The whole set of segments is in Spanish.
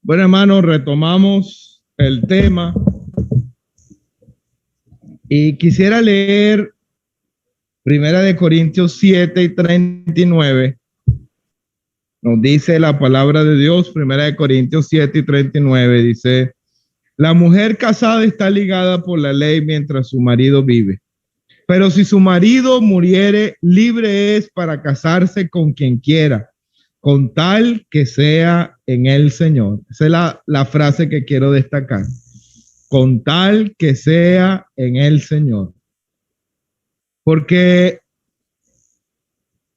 Bueno, hermanos, retomamos el tema y quisiera leer Primera de Corintios 7:39. Nos dice la palabra de Dios, Primera de Corintios 7:39, dice: la mujer casada está ligada por la ley mientras su marido vive. Pero si su marido muriere, libre es para casarse con quien quiera, con tal que sea en el Señor. Esa es la frase que quiero destacar. Con tal que sea en el Señor. Porque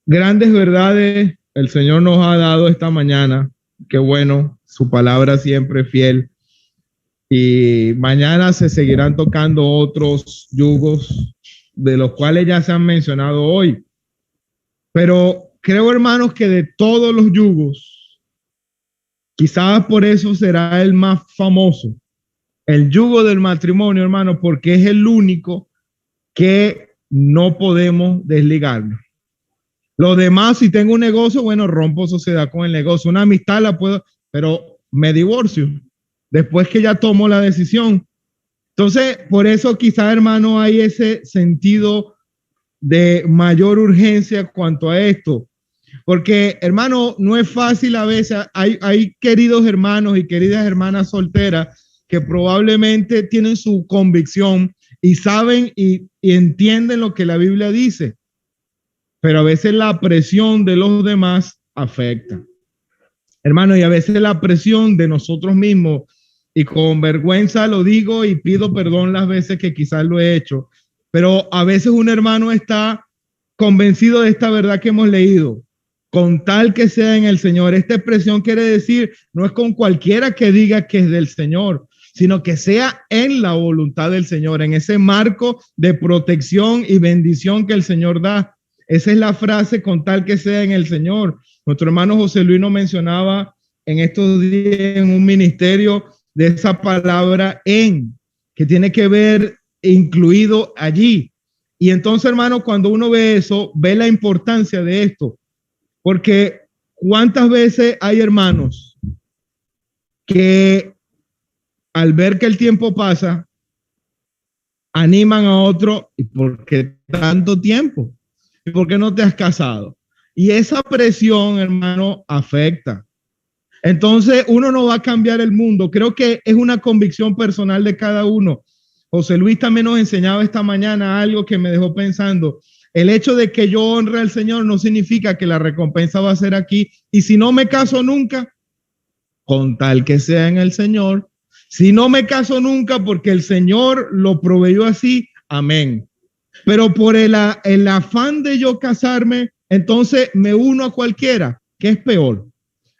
grandes verdades el Señor nos ha dado esta mañana. Qué bueno, su palabra siempre fiel. Y mañana se seguirán tocando otros yugos de los cuales ya se han mencionado hoy. Pero creo, hermanos, que de todos los yugos, quizás por eso será el más famoso, el yugo del matrimonio, hermano, porque es el único que no podemos desligarnos. Lo demás, si tengo un negocio, bueno, rompo sociedad con el negocio. Una amistad la puedo, pero me divorcio después que ya tomo la decisión. Entonces, por eso quizá, hermano, hay ese sentido de mayor urgencia cuanto a esto. Porque, hermano, no es fácil a veces. Hay queridos hermanos y queridas hermanas solteras que probablemente tienen su convicción y saben y entienden lo que la Biblia dice, pero a veces la presión de los demás afecta. Hermano, y a veces la presión de nosotros mismos, y con vergüenza lo digo y pido perdón las veces que quizás lo he hecho, pero a veces un hermano está convencido de esta verdad que hemos leído, con tal que sea en el Señor. Esta expresión quiere decir, no es con cualquiera que diga que es del Señor, sino que sea en la voluntad del Señor, en ese marco de protección y bendición que el Señor da. Esa es la frase, con tal que sea en el Señor. Nuestro hermano José Luis nos mencionaba en estos días en un ministerio de esa palabra en, que tiene que ver incluido allí. Y entonces, hermano, cuando uno ve eso, ve la importancia de esto. Porque cuántas veces hay hermanos que al ver que el tiempo pasa, animan a otro, ¿y por qué tanto tiempo? ¿Y por qué no te has casado? Y esa presión, hermano, afecta. Entonces, uno no va a cambiar el mundo. Creo que es una convicción personal de cada uno. José Luis también nos enseñaba esta mañana algo que me dejó pensando. El hecho de que yo honre al Señor no significa que la recompensa va a ser aquí. Y si no me caso nunca, con tal que sea en el Señor. Si no me caso nunca porque el Señor lo proveyó así, amén. Pero por el afán de yo casarme, entonces me uno a cualquiera, que es peor.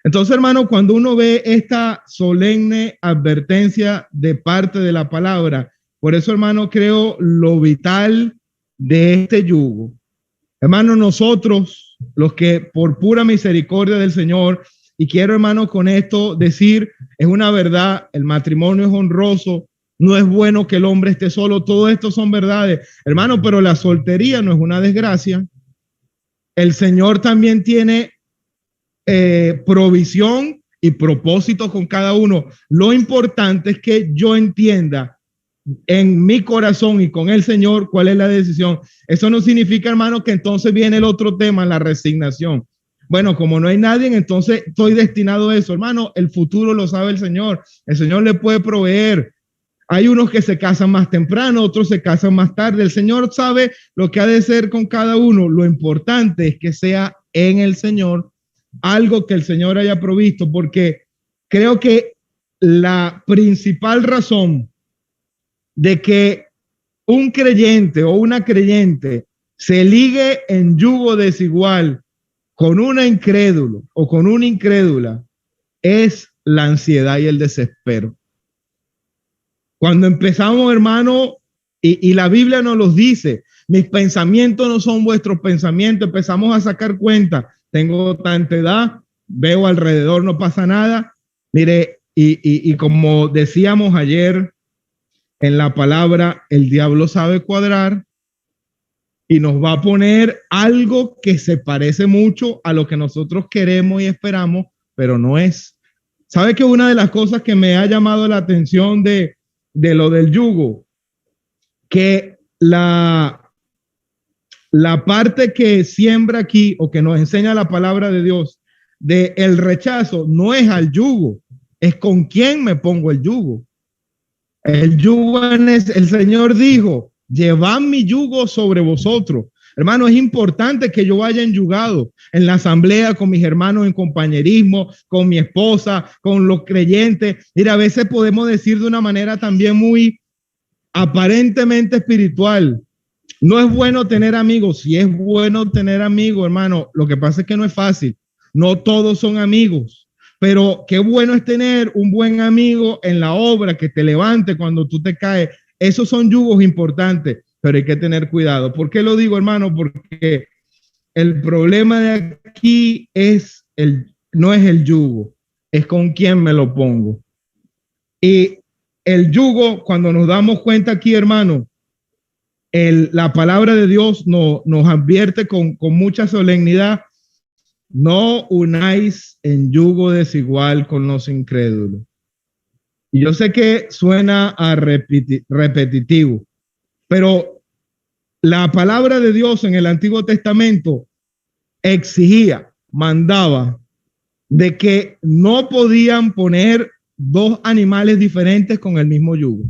Entonces, hermano, cuando uno ve esta solemne advertencia de parte de la palabra, por eso, hermano, creo lo vital de este yugo. Hermano, nosotros, los que por pura misericordia del Señor, y quiero, hermano, con esto decir, es una verdad, el matrimonio es honroso, no es bueno que el hombre esté solo, todo esto son verdades, hermano, pero la soltería no es una desgracia. El Señor también tiene provisión y propósito con cada uno. Lo importante es que yo entienda en mi corazón y con el Señor cuál es la decisión. Eso no significa, hermano, que entonces viene el otro tema, la resignación. Bueno, como no hay nadie, entonces estoy destinado a eso. Hermano, el futuro lo sabe el Señor. El Señor le puede proveer. Hay unos que se casan más temprano, otros se casan más tarde. El Señor sabe lo que ha de ser con cada uno. Lo importante es que sea en el Señor algo que el Señor haya provisto, porque creo que la principal razón de que un creyente o una creyente se ligue en yugo desigual con una incrédulo o con una incrédula es la ansiedad y el desespero. Cuando empezamos, hermano, y la Biblia nos los dice, mis pensamientos no son vuestros pensamientos, empezamos a sacar cuenta, tengo tanta edad, veo alrededor, no pasa nada. Mire, y como decíamos ayer en la palabra, el diablo sabe cuadrar y nos va a poner algo que se parece mucho a lo que nosotros queremos y esperamos, pero no es. ¿Sabe que una de las cosas que me ha llamado la atención de lo del yugo, que la parte que siembra aquí o que nos enseña la palabra de Dios de el rechazo no es al yugo, es con quién me pongo el yugo. El yugo, el Señor dijo, llevad mi yugo sobre vosotros. Hermano, es importante que yo vaya enyugado en la asamblea con mis hermanos en compañerismo, con mi esposa, con los creyentes. Mira, a veces podemos decir de una manera también muy aparentemente espiritual. No es bueno tener amigos. Sí es bueno tener amigos, hermano. Lo que pasa es que no es fácil. No todos son amigos. Pero qué bueno es tener un buen amigo en la obra que te levante cuando tú te caes. Esos son yugos importantes, pero hay que tener cuidado. ¿Por qué lo digo, hermano? Porque el problema de aquí no es el yugo, es con quién me lo pongo. Y el yugo, cuando nos damos cuenta aquí, hermano, la palabra de Dios nos advierte con mucha solemnidad: no unáis en yugo desigual con los incrédulos. Y yo sé que suena a repetitivo, pero la palabra de Dios en el Antiguo Testamento exigía, mandaba de que no podían poner dos animales diferentes con el mismo yugo.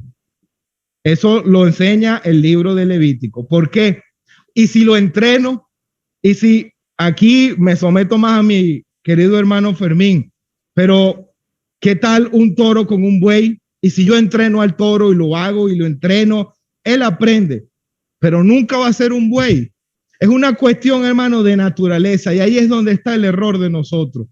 Eso lo enseña el libro de Levítico. ¿Por qué? Y si lo entreno, y si aquí me someto más a mi querido hermano Fermín, pero ¿qué tal un toro con un buey? Y si yo entreno al toro y lo hago y lo entreno, él aprende, pero nunca va a ser un buey. Es una cuestión, hermano, de naturaleza, y ahí es donde está el error de nosotros.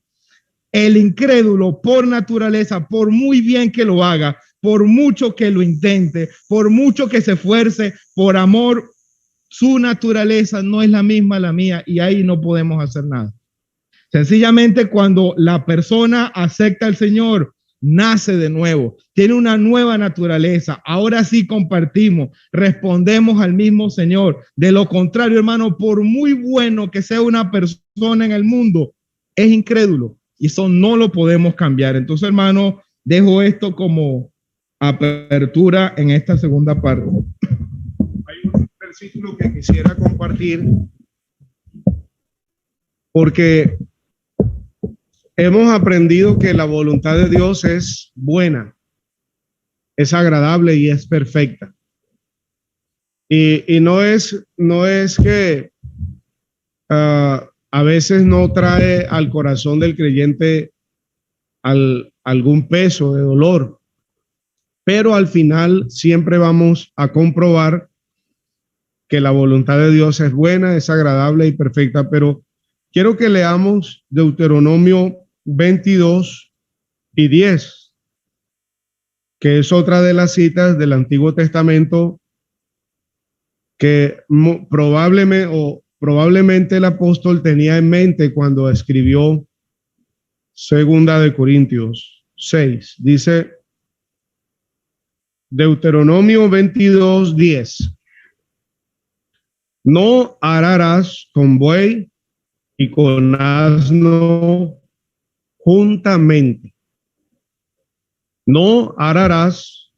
El incrédulo, por naturaleza, por muy bien que lo haga, por mucho que lo intente, por mucho que se esfuerce, por amor, su naturaleza no es la misma la mía, y ahí no podemos hacer nada. Sencillamente, cuando la persona acepta al Señor, nace de nuevo, tiene una nueva naturaleza. Ahora sí compartimos, respondemos al mismo Señor. De lo contrario, hermano, por muy bueno que sea una persona en el mundo, es incrédulo, y eso no lo podemos cambiar. Entonces, hermano, dejo esto como apertura en esta segunda parte. Hay un versículo que quisiera compartir porque hemos aprendido que la voluntad de Dios es buena, es agradable y es perfecta. Y no es que a veces no trae al corazón del creyente algún peso de dolor, pero al final siempre vamos a comprobar que la voluntad de Dios es buena, es agradable y perfecta. Pero quiero que leamos Deuteronomio 22 y 10, que es otra de las citas del Antiguo Testamento que probablemente el apóstol tenía en mente cuando escribió Segunda de Corintios 6. Dice Deuteronomio 22, 10. No ararás con buey y con asno juntamente. No ararás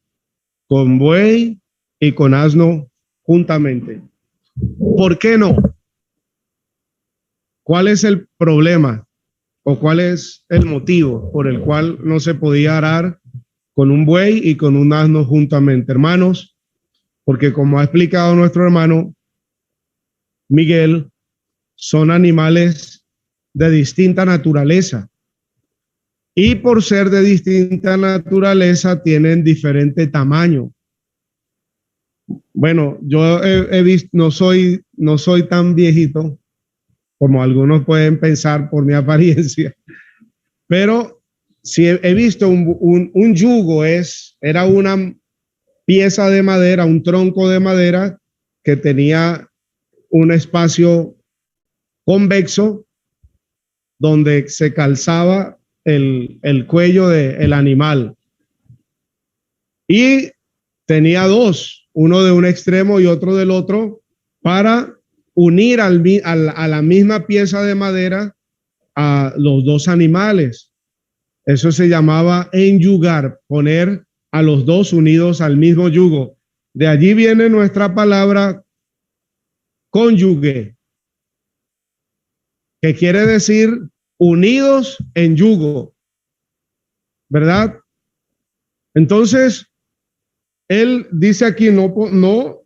con buey y con asno juntamente. ¿Por qué no? ¿Cuál es el problema o cuál es el motivo por el cual no se podía arar con un buey y con un asno juntamente, hermanos? Porque como ha explicado nuestro hermano Miguel, son animales de distinta naturaleza. Y por ser de distinta naturaleza, tienen diferente tamaño. Bueno, yo he visto, no soy tan viejito como algunos pueden pensar por mi apariencia, pero sí he visto un yugo, era una pieza de madera, un tronco de madera que tenía un espacio convexo donde se calzaba el cuello del animal, y tenía dos, uno de un extremo y otro del otro, para unir a la misma pieza de madera a los dos animales. Eso se llamaba enyugar, poner a los dos unidos al mismo yugo. De allí viene nuestra palabra cónyuge, que quiere decir unidos en yugo, ¿verdad? Entonces, él dice aquí, no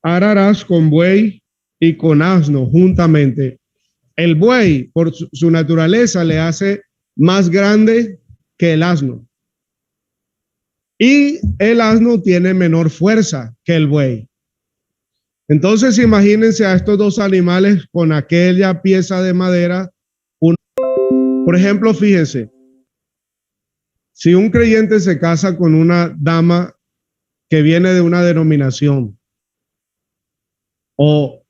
ararás con buey y con asno juntamente. El buey, por su naturaleza, le hace más grande que el asno. Y el asno tiene menor fuerza que el buey. Entonces, imagínense a estos dos animales con aquella pieza de madera. Por ejemplo, fíjense, si un creyente se casa con una dama que viene de una denominación o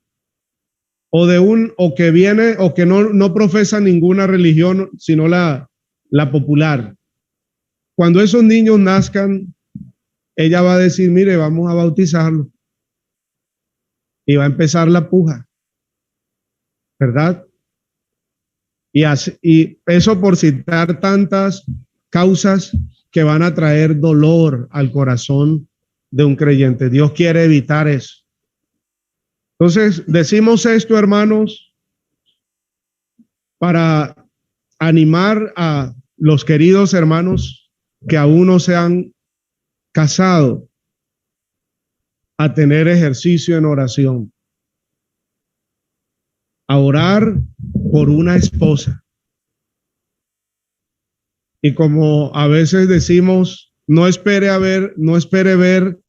que viene o que no profesa ninguna religión sino la popular, cuando esos niños nazcan, ella va a decir, mire, vamos a bautizarlo y va a empezar la puja, ¿verdad? Y eso por citar tantas causas que van a traer dolor al corazón de un creyente. Dios quiere evitar eso. Entonces, decimos esto, hermanos, para animar a los queridos hermanos que aún no se han casado a tener ejercicio en oración, a orar por una esposa. Y como a veces decimos, no espere ver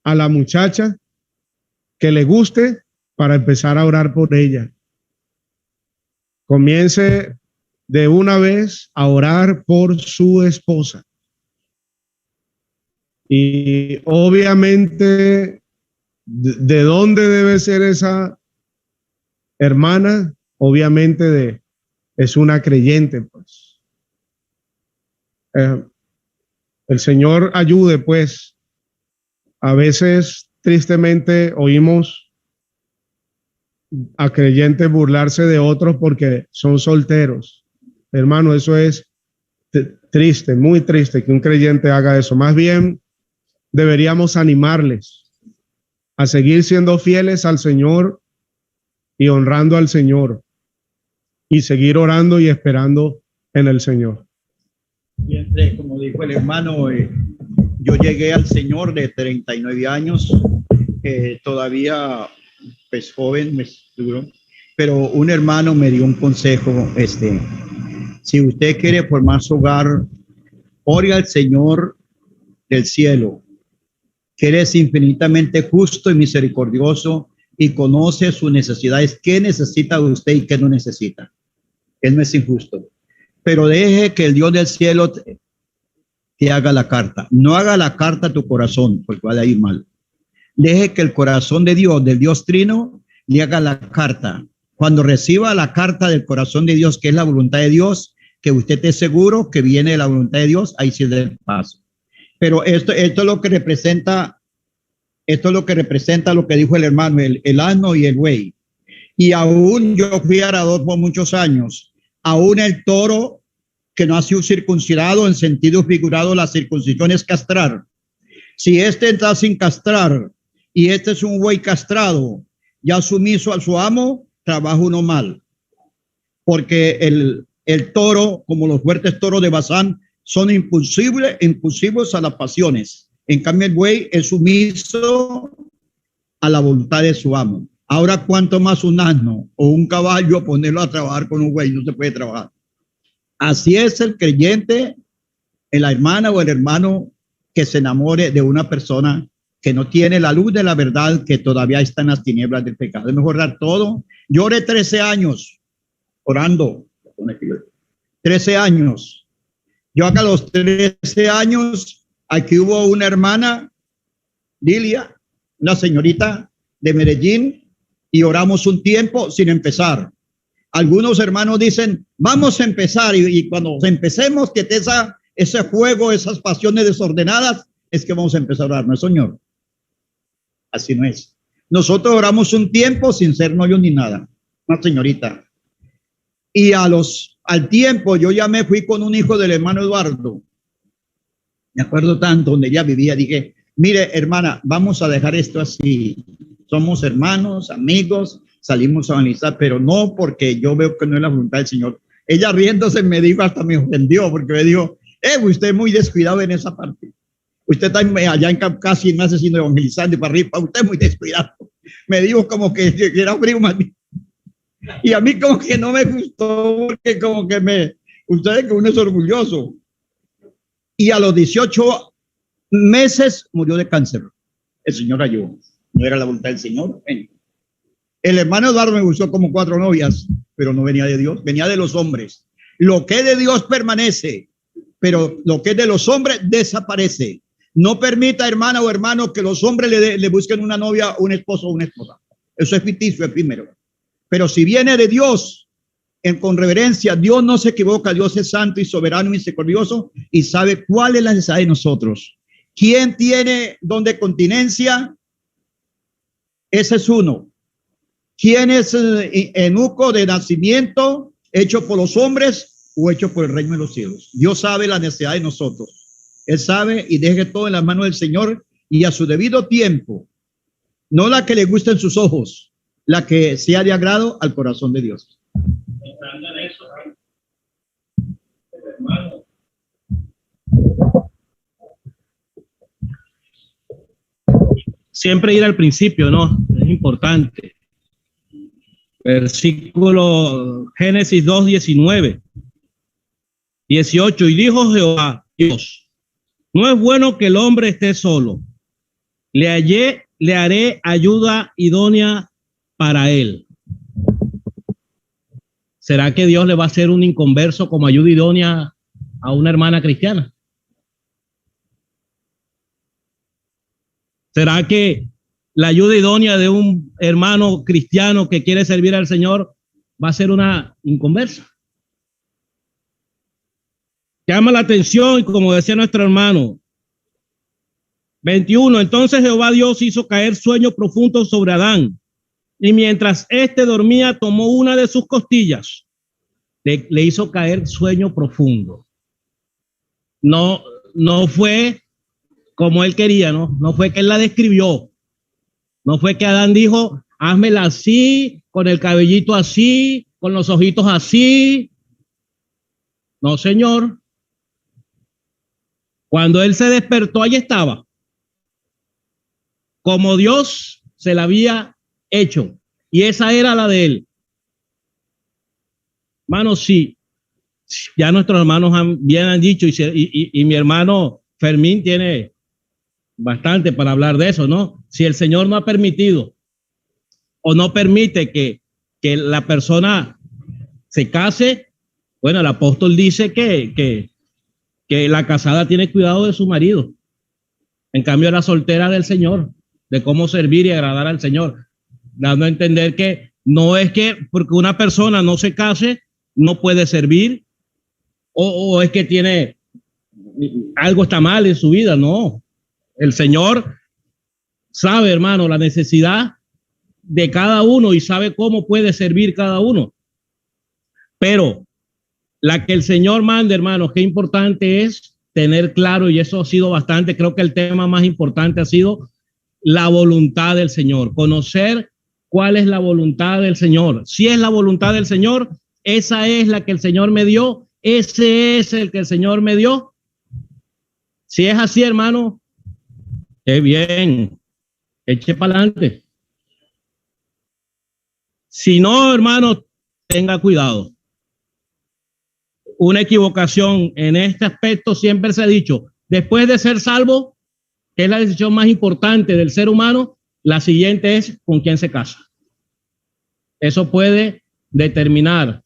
a la muchacha que le guste para empezar a orar por ella. Comience de una vez a orar por su esposa. Y obviamente, ¿de dónde debe ser esa hermana? Obviamente es una creyente, pues. El Señor ayude, pues. A veces, tristemente, oímos a creyentes burlarse de otros porque son solteros. Hermano, eso es triste, muy triste que un creyente haga eso. Más bien, deberíamos animarles a seguir siendo fieles al Señor y honrando al Señor y seguir orando y esperando en el Señor. Siempre, como dijo el hermano, yo llegué al Señor de 39 años, todavía pues joven, pero un hermano me dio un consejo, si usted quiere formar su hogar, ore al Señor del cielo, que Él es infinitamente justo y misericordioso y conoce sus necesidades, qué necesita usted y qué no necesita. Él no es injusto. Pero deje que el Dios del cielo te haga la carta. No haga la carta a tu corazón, porque va a ir mal. Deje que el corazón de Dios, del Dios Trino, le haga la carta. Cuando reciba la carta del corazón de Dios, que es la voluntad de Dios, que usted esté seguro que viene de la voluntad de Dios, ahí sí es el paso. Pero esto es lo que representa, lo que dijo el hermano, el asno y el buey. Y aún yo fui arador por muchos años, aún el toro que no ha sido circuncidado, en sentido figurado, la circuncisión es castrar. Si está sin castrar y este es un buey castrado, ya sumiso a su amo, trabaja uno mal. Porque el toro, como los fuertes toros de Bazán, son impulsivos a las pasiones. En cambio, el buey es sumiso a la voluntad de su amo. Ahora, ¿cuánto más un asno o un caballo ponerlo a trabajar con un buey? No se puede trabajar. Así es el creyente, la hermana o el hermano que se enamore de una persona que no tiene la luz de la verdad, que todavía está en las tinieblas del pecado. Es mejor dar todo. Yo oré 13 años orando. 13 años. Yo acá a los 13 años, aquí hubo una hermana, Lilia, una señorita de Medellín, y oramos un tiempo sin empezar. Algunos hermanos dicen, vamos a empezar, y cuando empecemos, que ese juego, esas pasiones desordenadas, es que vamos a empezar a orar, ¿no es, Señor? Así no es. Nosotros oramos un tiempo sin ser novios ni nada, una señorita. Y a los Al tiempo, yo ya me fui con un hijo del hermano Eduardo. Me acuerdo tanto donde ella vivía. Dije, mire, hermana, vamos a dejar esto así. Somos hermanos, amigos, salimos a analizar, pero no porque yo veo que no es la voluntad del Señor. Ella riéndose me dijo, hasta me ofendió, porque me dijo, usted es muy descuidado en esa parte. Usted está allá en casi más haciendo evangelizando y para arriba, usted es muy descuidado. Me dijo como que era frío más bien. Y a mí como que no me gustó, porque como que ustedes que uno es orgulloso. Y a los 18 meses murió de cáncer. El Señor ayudó. No era la voluntad del Señor. El hermano Eduardo me gustó como 4 novias, pero no venía de Dios, venía de los hombres. Lo que es de Dios permanece, pero lo que es de los hombres desaparece. No permita, hermana o hermano, que los hombres le busquen una novia, un esposo o una esposa. Eso es ficticio, efímero. Pero si viene de Dios, con reverencia, Dios no se equivoca. Dios es santo y soberano y misericordioso y sabe cuál es la necesidad de nosotros. ¿Quién tiene don de continencia? Ese es uno. ¿Quién es eunuco de nacimiento, hecho por los hombres o hecho por el reino de los cielos? Dios sabe la necesidad de nosotros. Él sabe y deje todo en las manos del Señor y a su debido tiempo, no la que le gusta en sus ojos, la que sea de agrado al corazón de Dios. Siempre ir al principio, ¿no? Es importante. Versículo Génesis 2:19, 18. Y dijo Jehová, Dios, no es bueno que el hombre esté solo. Le haré ayuda idónea para él. ¿Será que Dios le va a hacer un inconverso como ayuda idónea a una hermana cristiana? ¿Será que la ayuda idónea de un hermano cristiano que quiere servir al Señor va a ser una inconversa? Llama la atención, como decía nuestro hermano. 21. Entonces Jehová Dios hizo caer sueño profundo sobre Adán, y mientras éste dormía, tomó una de sus costillas. Le hizo caer sueño profundo. No fue como él quería, ¿no? No fue que él la describió. No fue que Adán dijo, házmela así, con el cabellito así, con los ojitos así. No, señor. Cuando él se despertó, ahí estaba. Como Dios se la había hecho. Y esa era la de él. Hermanos, sí. Ya nuestros hermanos bien han dicho, y mi hermano Fermín tiene bastante para hablar de eso, ¿no? Si el Señor no ha permitido o no permite que la persona se case, bueno, el apóstol dice que la casada tiene cuidado de su marido. En cambio, la soltera del Señor, de cómo servir y agradar al Señor, dando a entender que no es que porque una persona no se case, no puede servir, o es que tiene algo está mal en su vida. No, el Señor sabe, hermano, la necesidad de cada uno y sabe cómo puede servir cada uno. Pero la que el Señor manda, hermanos, qué importante es tener claro, y eso ha sido bastante, creo que el tema más importante ha sido la voluntad del Señor, conocer cuál es la voluntad del Señor. Si es la voluntad del Señor, esa es la que el Señor me dio, ese es el que el Señor me dio. Si es así, hermano, qué bien, eche para adelante. Si no, hermano, tenga cuidado. Una equivocación en este aspecto siempre se ha dicho, después de ser salvo, que es la decisión más importante del ser humano, la siguiente es con quién se casa. Eso puede determinar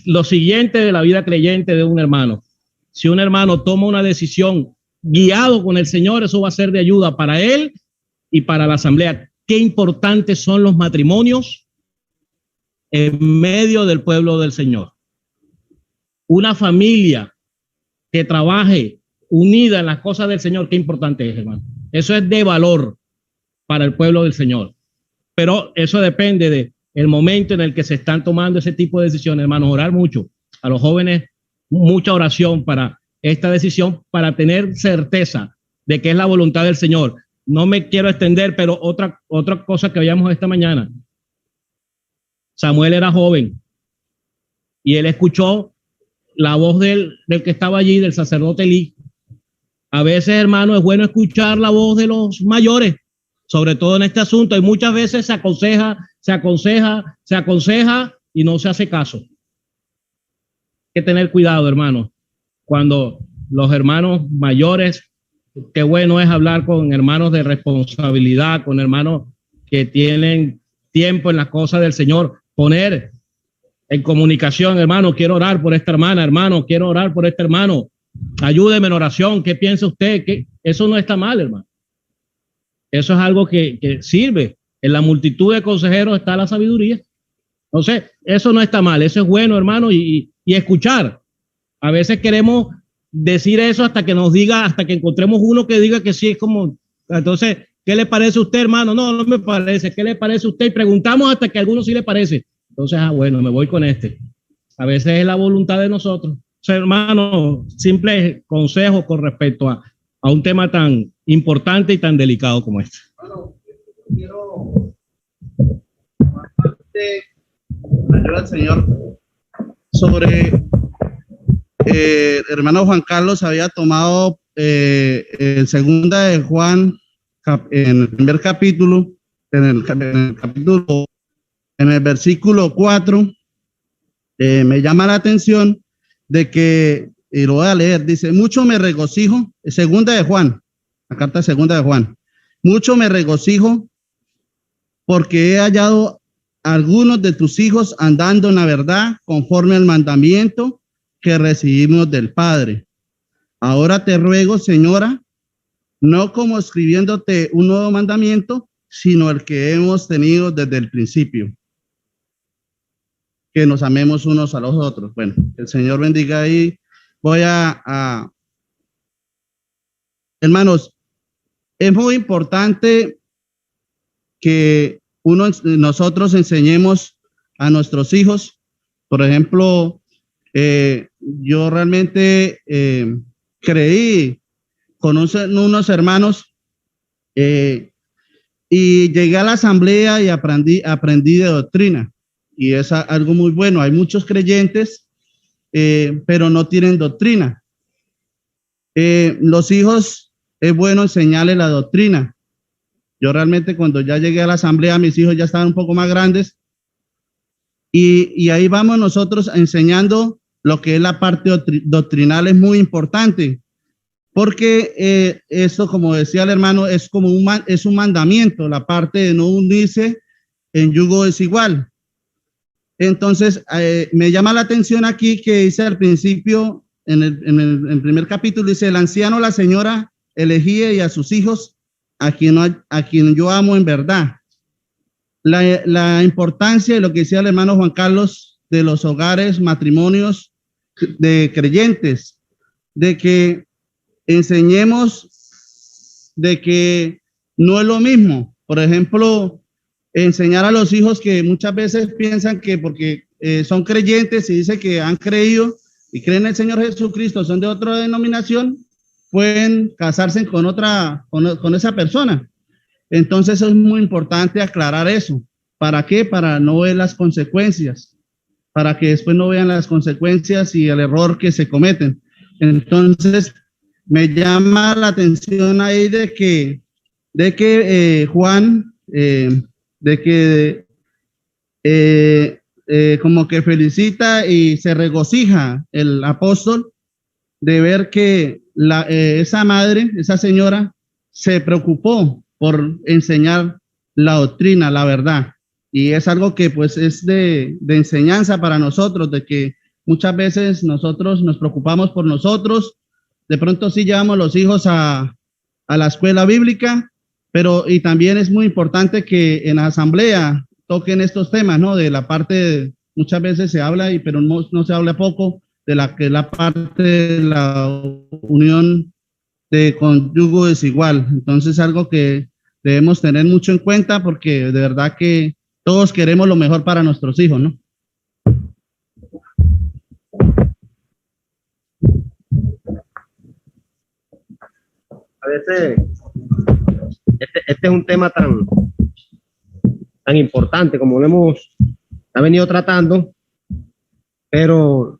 lo siguiente de la vida creyente de un hermano. Si un hermano toma una decisión guiado con el Señor, eso va a ser de ayuda para él y para la asamblea. Qué importantes son los matrimonios en medio del pueblo del Señor. Una familia que trabaje unida en las cosas del Señor, qué importante es, hermano. Eso es de valor para el pueblo del Señor. Pero eso depende el momento en el que se están tomando ese tipo de decisiones, hermanos, orar mucho a los jóvenes, mucha oración para esta decisión, para tener certeza de que es la voluntad del Señor. No me quiero extender, pero otra cosa que veíamos esta mañana. Samuel era joven y él escuchó la voz del que estaba allí, del sacerdote Elí. A veces, hermano, es bueno escuchar la voz de los mayores, sobre todo en este asunto, y muchas veces se aconseja y no se hace caso. Hay que tener cuidado, hermano, cuando los hermanos mayores, qué bueno es hablar con hermanos de responsabilidad, con hermanos que tienen tiempo en las cosas del Señor, poner en comunicación, hermano, quiero orar por esta hermana, hermano, quiero orar por este hermano, ayúdeme en oración, ¿qué piensa usted? ¿Qué? Eso no está mal, hermano. Eso es algo que sirve. En la multitud de consejeros está la sabiduría. Entonces, eso no está mal, eso es bueno, hermano, y escuchar. A veces queremos decir eso hasta que nos diga, hasta que encontremos uno que diga que sí, es como, entonces, ¿qué le parece a usted, hermano? No, no me parece. ¿Qué le parece a usted? Y preguntamos hasta que a alguno sí le parece. Entonces, bueno, me voy con este. A veces es la voluntad de nosotros. O sea, hermano, simples consejos con respecto a un tema tan importante y tan delicado como este. Bueno, quiero ayuda al Señor sobre hermano Juan Carlos había tomado en segunda de Juan, en el primer capítulo, en el versículo 4, me llama la atención de que, y lo voy a leer, dice, mucho me regocijo, segunda de Juan, la carta segunda de Juan, mucho me regocijo porque he hallado a algunos de tus hijos andando en la verdad conforme al mandamiento que recibimos del Padre. Ahora te ruego, señora, no como escribiéndote un nuevo mandamiento, sino el que hemos tenido desde el principio, que nos amemos unos a los otros. Bueno, el Señor bendiga ahí. Voy hermanos, es muy importante que nosotros enseñemos a nuestros hijos. Por ejemplo, yo realmente creí con unos hermanos y llegué a la asamblea y aprendí de doctrina, y es algo muy bueno. Hay muchos creyentes, pero no tienen doctrina. Los hijos, es bueno enseñarles la doctrina. Yo realmente cuando ya llegué a la asamblea, mis hijos ya estaban un poco más grandes, y ahí vamos nosotros enseñando lo que es la parte doctrinal. Es muy importante, porque eso, como decía el hermano, es como es un mandamiento, la parte de no unirse en yugo desigual. Entonces, me llama la atención aquí que dice al principio, en el primer capítulo, dice, el anciano, la señora, elegía y a sus hijos, a quien yo amo en verdad. La importancia de lo que decía el hermano Juan Carlos de los hogares, matrimonios de creyentes, de que enseñemos de que no es lo mismo. Por ejemplo, enseñar a los hijos que muchas veces piensan que porque son creyentes y dicen que han creído y creen en el Señor Jesucristo, son de otra denominación, pueden casarse con esa persona. Entonces es muy importante aclarar eso. ¿Para qué? Para no ver las consecuencias, para que después no vean las consecuencias y el error que se cometen. Entonces, me llama la atención ahí de que Juan, como que felicita y se regocija el apóstol de ver que esa madre, esa señora, se preocupó por enseñar la doctrina, la verdad. Y es algo que pues es de enseñanza para nosotros, de que muchas veces nosotros nos preocupamos por nosotros. De pronto sí llevamos los hijos a la escuela bíblica, pero y también es muy importante que en la asamblea toquen estos temas, ¿no? De la parte, muchas veces se habla, pero no se habla poco, de la parte de la unión de cónyuge desigual. Entonces, algo que debemos tener mucho en cuenta, porque de verdad que Todos queremos lo mejor para nuestros hijos, ¿no? A veces este es un tema tan importante como lo hemos venido tratando, pero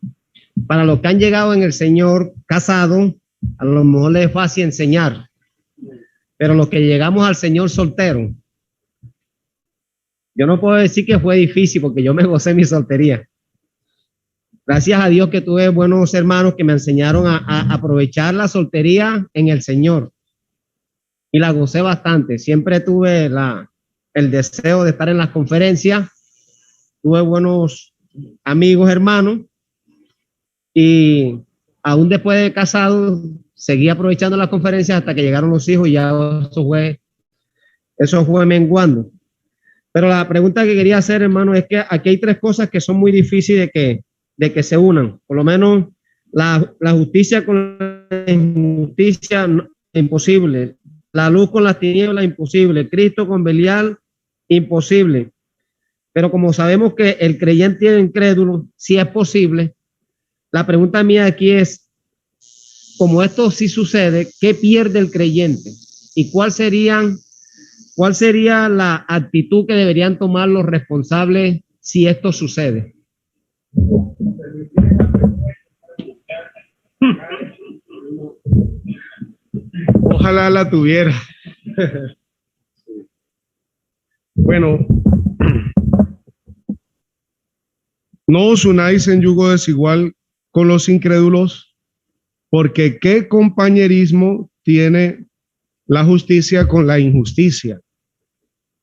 para los que han llegado en el Señor casado, a lo mejor les es fácil enseñar, pero los que llegamos al Señor soltero, yo no puedo decir que fue difícil porque yo me gocé mi soltería. Gracias a Dios que tuve buenos hermanos que me enseñaron a aprovechar la soltería en el Señor. Y la gocé bastante. Siempre tuve el deseo de estar en las conferencias. Tuve buenos amigos, hermanos. Y aún después de casado, seguí aprovechando las conferencias hasta que llegaron los hijos y ya eso fue menguando. Pero la pregunta que quería hacer, hermano, es que aquí hay tres cosas que son muy difíciles de que se unan. Por lo menos la justicia con la injusticia, imposible. La luz con las tinieblas, imposible. Cristo con Belial, imposible. Pero como sabemos que el creyente y el incrédulo sí es posible, la pregunta mía aquí es, como esto sí sucede, ¿qué pierde el creyente? ¿Y cuál sería la actitud que deberían tomar los responsables si esto sucede? Ojalá la tuviera. Bueno, no os unáis en yugo desigual con los incrédulos, porque ¿qué compañerismo tiene la justicia con la injusticia?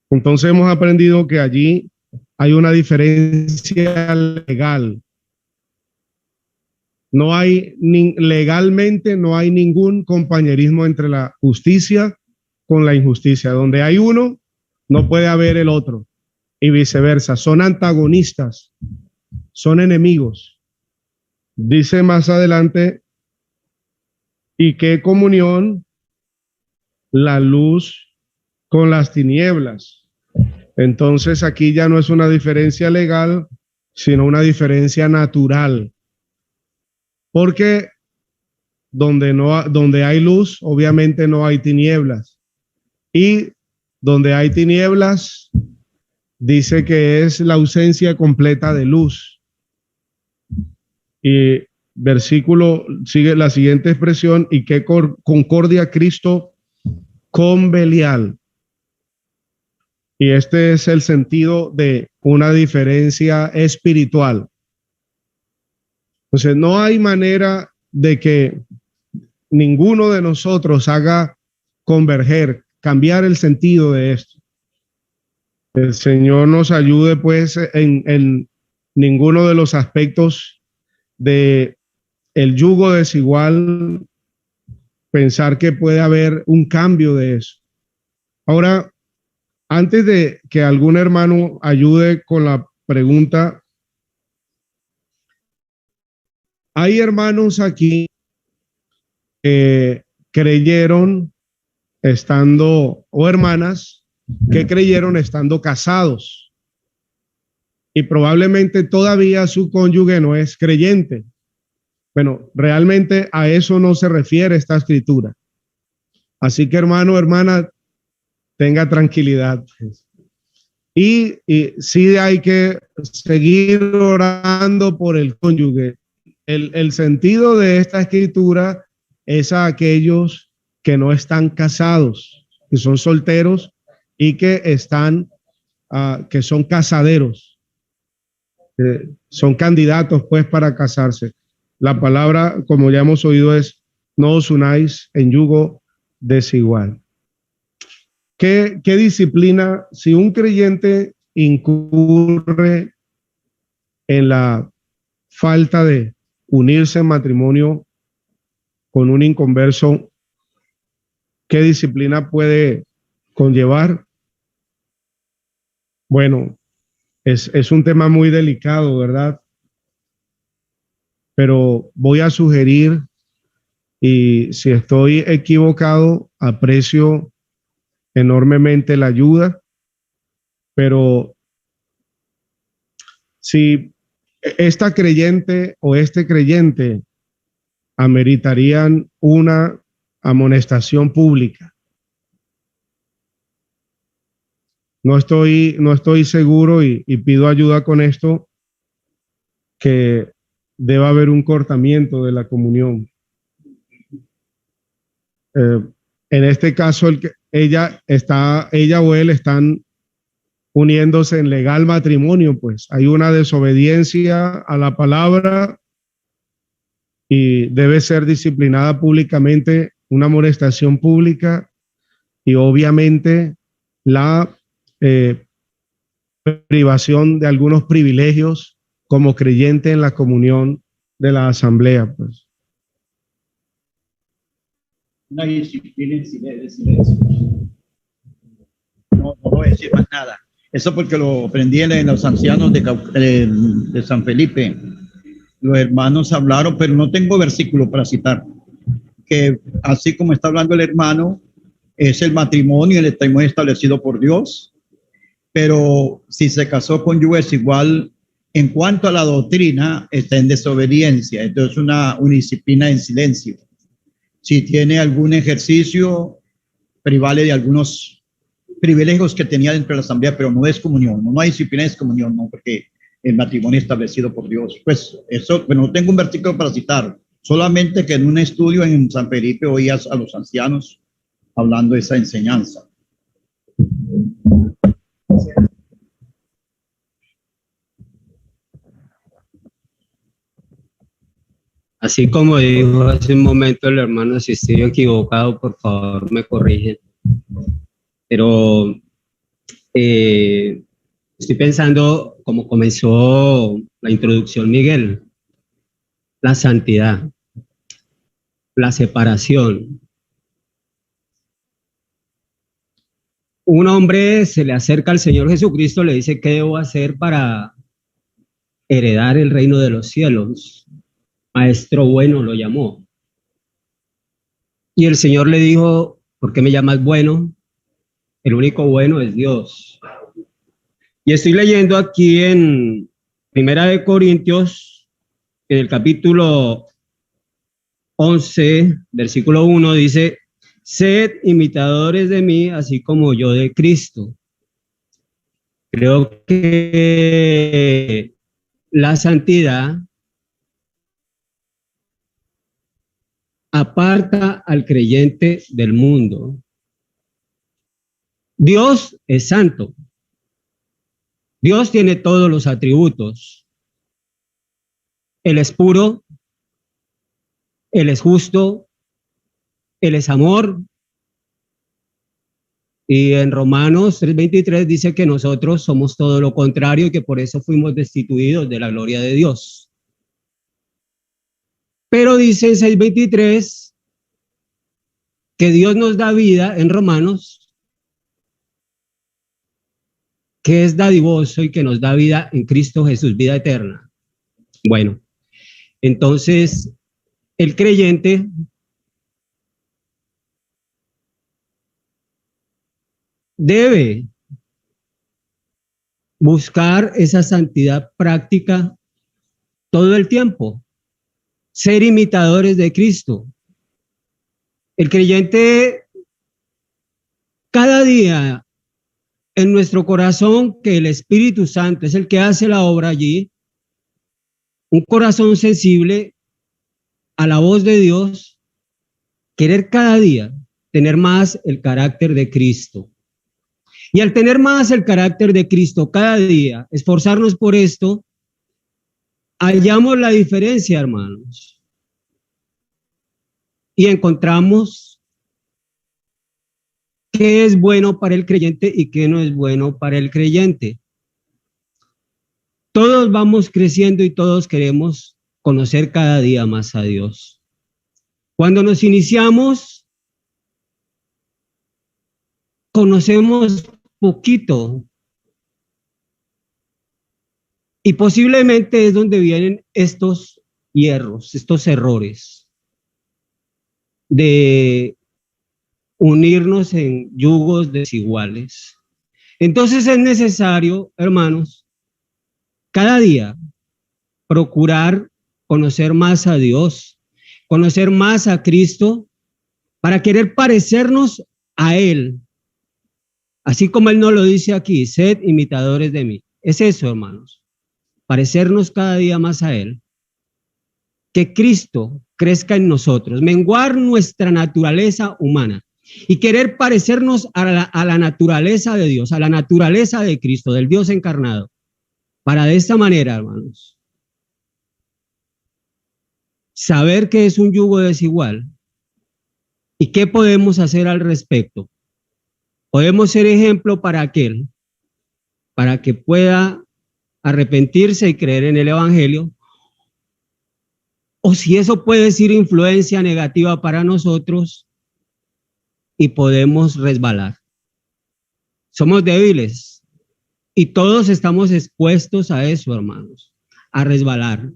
Entonces hemos aprendido que allí hay una diferencia legal. No hay legalmente no hay ningún compañerismo entre la justicia con la injusticia. Donde hay uno, no puede haber el otro, y viceversa. Son antagonistas, son enemigos. Dice más adelante, ¿y qué comunión la luz con las tinieblas? Entonces aquí ya no es una diferencia legal, sino una diferencia natural. Porque donde hay luz, obviamente no hay tinieblas. Y donde hay tinieblas, dice que es la ausencia completa de luz. Y versículo sigue la siguiente expresión, y que concordia Cristo con Belial. Y este es el sentido de una diferencia espiritual. Entonces, no hay manera de que ninguno de nosotros haga converger, cambiar el sentido de esto. El Señor nos ayude, pues, en ninguno de los aspectos de el yugo desigual, pensar que puede haber un cambio de eso. Ahora, antes de que algún hermano ayude con la pregunta, hay hermanos aquí que creyeron estando, o hermanas que creyeron estando casados, y probablemente todavía su cónyuge no es creyente. Bueno, realmente a eso no se refiere esta escritura. Así que, hermano, hermana, tenga tranquilidad. Y sí hay que seguir orando por el cónyuge. El sentido de esta escritura es a aquellos que no están casados, que son solteros y que que son casaderos, son candidatos pues para casarse. La palabra, como ya hemos oído, es no os unáis en yugo desigual. ¿Qué disciplina? Si un creyente incurre en la falta de unirse en matrimonio con un inconverso, ¿qué disciplina puede conllevar? Bueno, es un tema muy delicado, ¿verdad? Pero voy a sugerir, y si estoy equivocado, aprecio enormemente la ayuda, pero si esta creyente o este creyente ameritarían una amonestación pública. No estoy seguro y pido ayuda con esto, que deba haber un cortamiento de la comunión. En este caso, ella o él están uniéndose en legal matrimonio, pues hay una desobediencia a la palabra y debe ser disciplinada públicamente, una amonestación pública, y obviamente la privación de algunos privilegios como creyente en la comunión de la asamblea, pues. Una disciplina en silencio. No voy a decir más nada. Eso porque lo aprendí en los ancianos de San Felipe. Los hermanos hablaron, pero no tengo versículo para citar. Que así como está hablando el hermano, es el matrimonio establecido por Dios. Pero si se casó con cónyuges igual, en cuanto a la doctrina, está en desobediencia. Entonces, una disciplina en silencio. Si tiene algún ejercicio, privale de algunos privilegios que tenía dentro de la asamblea, pero no es comunión, no hay disciplina de comunión, no, porque el matrimonio establecido por Dios. Pues eso, bueno, no tengo un versículo para citar, solamente que en un estudio en San Felipe oías a los ancianos hablando de esa enseñanza. Así como dijo hace un momento el hermano, si estoy equivocado, por favor me corrigen. Pero estoy pensando, como comenzó la introducción Miguel, la santidad, la separación. Un hombre se le acerca al Señor Jesucristo, le dice, ¿qué debo hacer para heredar el reino de los cielos? Maestro bueno lo llamó. Y el Señor le dijo, ¿por qué me llamas bueno? El único bueno es Dios. Y estoy leyendo aquí en Primera de Corintios, en el capítulo 11, versículo 1, dice, sed imitadores de mí, así como yo de Cristo. Creo que la santidad aparta al creyente del mundo. Dios es santo. Dios tiene todos los atributos. Él es puro, Él es justo, Él es amor. Y en Romanos 3:23 dice que nosotros somos todo lo contrario y que por eso fuimos destituidos de la gloria de Dios. Pero dice en 6:23 que Dios nos da vida en Romanos, que es dadivoso y que nos da vida en Cristo Jesús, vida eterna. Bueno, entonces el creyente debe buscar esa santidad práctica todo el tiempo. Ser imitadores de Cristo. El creyente cada día en nuestro corazón, que el Espíritu Santo es el que hace la obra allí, un corazón sensible a la voz de Dios, querer cada día tener más el carácter de Cristo. Y al tener más el carácter de Cristo cada día, esforzarnos por esto, hallamos la diferencia, hermanos, y encontramos qué es bueno para el creyente y qué no es bueno para el creyente. Todos vamos creciendo y todos queremos conocer cada día más a Dios. Cuando nos iniciamos, conocemos poquito. Y posiblemente es donde vienen estos hierros, estos errores de unirnos en yugos desiguales. Entonces es necesario, hermanos, cada día procurar conocer más a Dios, conocer más a Cristo, para querer parecernos a Él. Así como Él nos lo dice aquí, sed imitadores de mí. Es eso, hermanos, parecernos cada día más a Él. Que Cristo crezca en nosotros, menguar nuestra naturaleza humana y querer parecernos a la naturaleza de Dios, a la naturaleza de Cristo, del Dios encarnado. Para de esta manera, hermanos, saber que es un yugo desigual y qué podemos hacer al respecto. Podemos ser ejemplo para aquel, para que pueda arrepentirse y creer en el Evangelio, o si eso puede ser influencia negativa para nosotros y podemos resbalar. Somos débiles y todos estamos expuestos a eso, hermanos, a resbalar.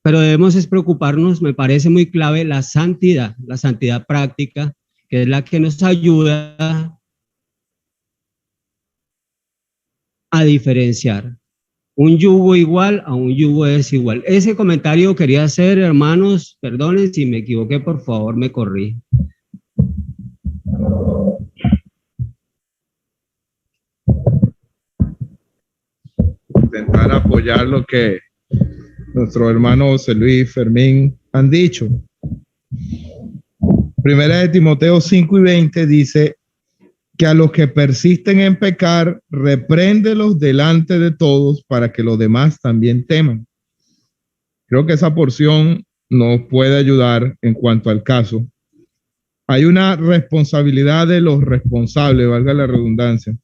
Pero debemos preocuparnos, me parece muy clave, la santidad práctica, que es la que nos ayuda a diferenciar un yugo igual a un yugo desigual. Ese comentario quería hacer, hermanos, perdonen si me equivoqué, por favor me corrí. Intentar apoyar lo que nuestro hermano José Luis, Fermín han dicho. Primera de Timoteo 5:20 dice que a los que persisten en pecar, repréndelos delante de todos para que los demás también teman. Creo que esa porción nos puede ayudar en cuanto al caso. Hay una responsabilidad de los responsables, valga la redundancia,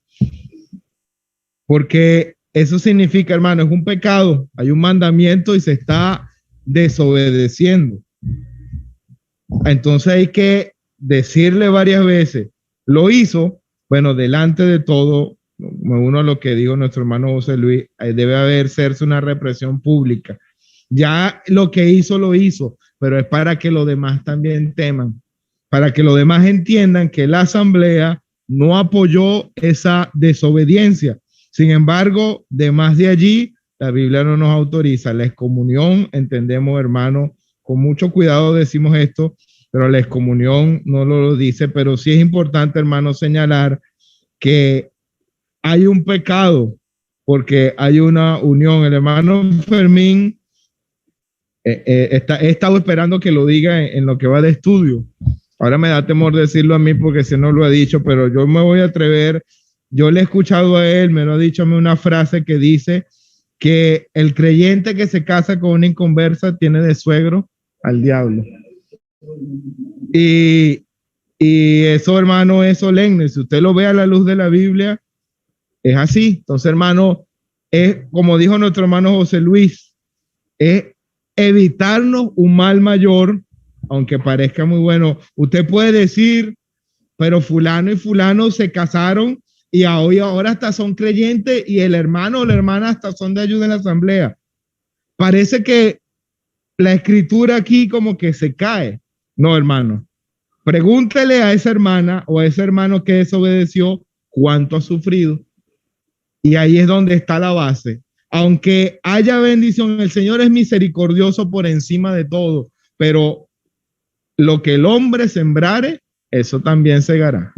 porque eso significa, hermano, es un pecado, hay un mandamiento y se está desobedeciendo. Entonces hay que decirle varias veces, lo hizo, bueno, delante de todo, me uno a lo que dijo nuestro hermano José Luis, debe hacerse una represión pública. Ya lo que hizo, lo hizo, pero es para que los demás también teman, para que los demás entiendan que la asamblea no apoyó esa desobediencia. Sin embargo, de más de allí, la Biblia no nos autoriza. La excomunión, entendemos, hermano, con mucho cuidado decimos esto, pero la excomunión no lo dice, pero sí es importante, hermano, señalar que hay un pecado porque hay una unión. El hermano Fermín he estado esperando que lo diga en lo que va de estudio. Ahora me da temor decirlo a mí porque si no lo he dicho, pero yo me voy a atrever. Yo le he escuchado a él, me lo ha dicho a mí una frase que dice que el creyente que se casa con una inconversa tiene de suegro al diablo. Y eso, hermano, es solemne. Si usted lo ve a la luz de la Biblia, es así. Entonces, hermano, es como dijo nuestro hermano José Luis, es evitarnos un mal mayor, aunque parezca muy bueno. Usted puede decir, pero fulano y fulano se casaron y ahora hasta son creyentes y el hermano o la hermana hasta son de ayuda en la asamblea. Parece que la escritura aquí como que se cae. No, hermano. Pregúntele a esa hermana o a ese hermano que desobedeció cuánto ha sufrido. Y ahí es donde está la base. Aunque haya bendición, el Señor es misericordioso por encima de todo, pero lo que el hombre sembrare, eso también segará.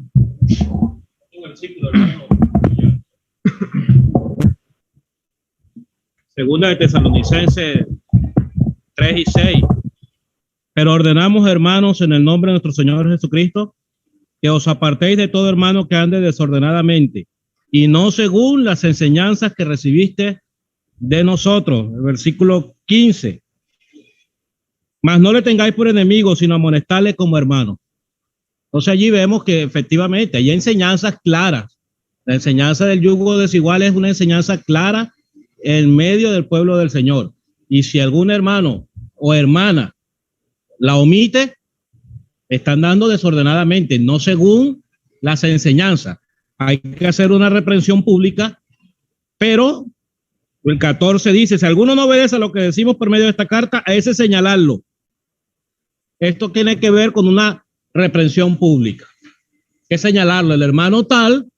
Segunda de Tesalonicenses 3:6. Pero ordenamos, hermanos, en el nombre de nuestro Señor Jesucristo, que os apartéis de todo hermano que ande desordenadamente, y no según las enseñanzas que recibiste de nosotros. El versículo 15. Mas no le tengáis por enemigo, sino amonestarle como hermano. Entonces allí vemos que efectivamente hay enseñanzas claras. La enseñanza del yugo desigual es una enseñanza clara en medio del pueblo del Señor. Y si algún hermano o hermana la omite, están dando desordenadamente, no según las enseñanzas. Hay que hacer una reprensión pública, pero el 14 dice, si alguno no obedece a lo que decimos por medio de esta carta, a ese señalarlo. Esto tiene que ver con una reprensión pública. Que señalarlo, el hermano tal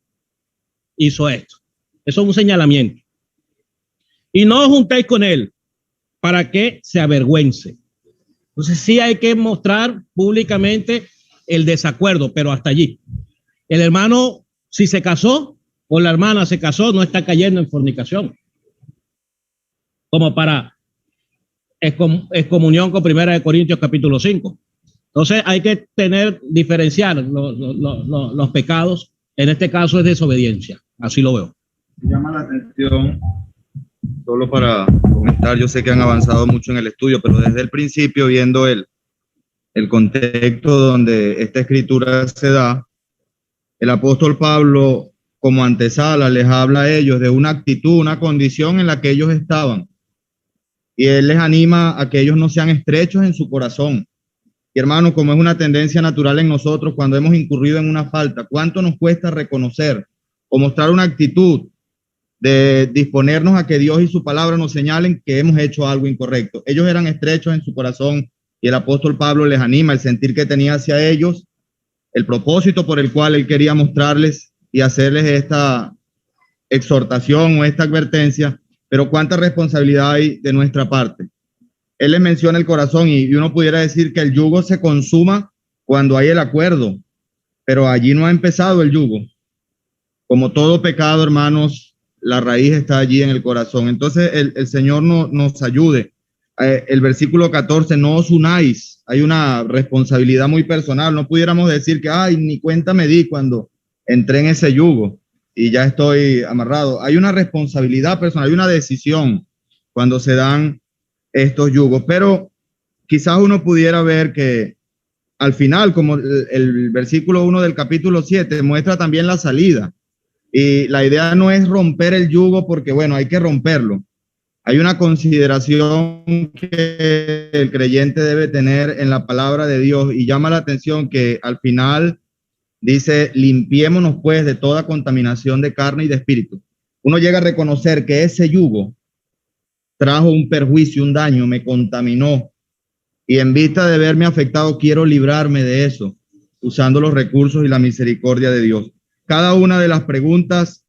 hizo esto. Eso es un señalamiento. y no os juntéis con él para que se avergüence. Entonces sí hay que mostrar públicamente el desacuerdo, pero hasta allí. El hermano, si se casó o la hermana se casó, no está cayendo en fornicación, como para excomunión con 1 Corintios capítulo 5. Entonces hay que diferenciar los pecados. En este caso es desobediencia, así lo veo. Llama la atención, solo para comentar, yo sé que han avanzado mucho en el estudio, pero desde el principio, viendo el contexto donde esta escritura se da, el apóstol Pablo, como antesala, les habla a ellos de una actitud, una condición en la que ellos estaban. Y él les anima a que ellos no sean estrechos en su corazón. Y hermanos, como es una tendencia natural en nosotros cuando hemos incurrido en una falta, ¿cuánto nos cuesta reconocer o mostrar una actitud de disponernos a que Dios y su palabra nos señalen que hemos hecho algo incorrecto? Ellos eran estrechos en su corazón y el apóstol Pablo les anima, el sentir que tenía hacia ellos, el propósito por el cual él quería mostrarles y hacerles esta exhortación o esta advertencia, pero cuánta responsabilidad hay de nuestra parte. Él les menciona el corazón y uno pudiera decir que el yugo se consuma cuando hay el acuerdo, pero allí no ha empezado el yugo. Como todo pecado, hermanos, la raíz está allí en el corazón. Entonces el Señor nos ayude. El versículo 14, no os unáis. Hay una responsabilidad muy personal. No pudiéramos decir que, ay, ni cuenta me di cuando entré en ese yugo y ya estoy amarrado. Hay una responsabilidad personal, hay una decisión cuando se dan estos yugos, pero quizás uno pudiera ver que al final, como el versículo 1 del capítulo 7 muestra también la salida, y la idea no es romper el yugo porque, bueno, hay que romperlo. Hay una consideración que el creyente debe tener en la palabra de Dios y llama la atención que al final dice, limpiémonos pues de toda contaminación de carne y de espíritu. Uno llega a reconocer que ese yugo trajo un perjuicio, un daño, me contaminó. Y en vista de verme afectado, quiero librarme de eso, usando los recursos y la misericordia de Dios. Cada una de las preguntas,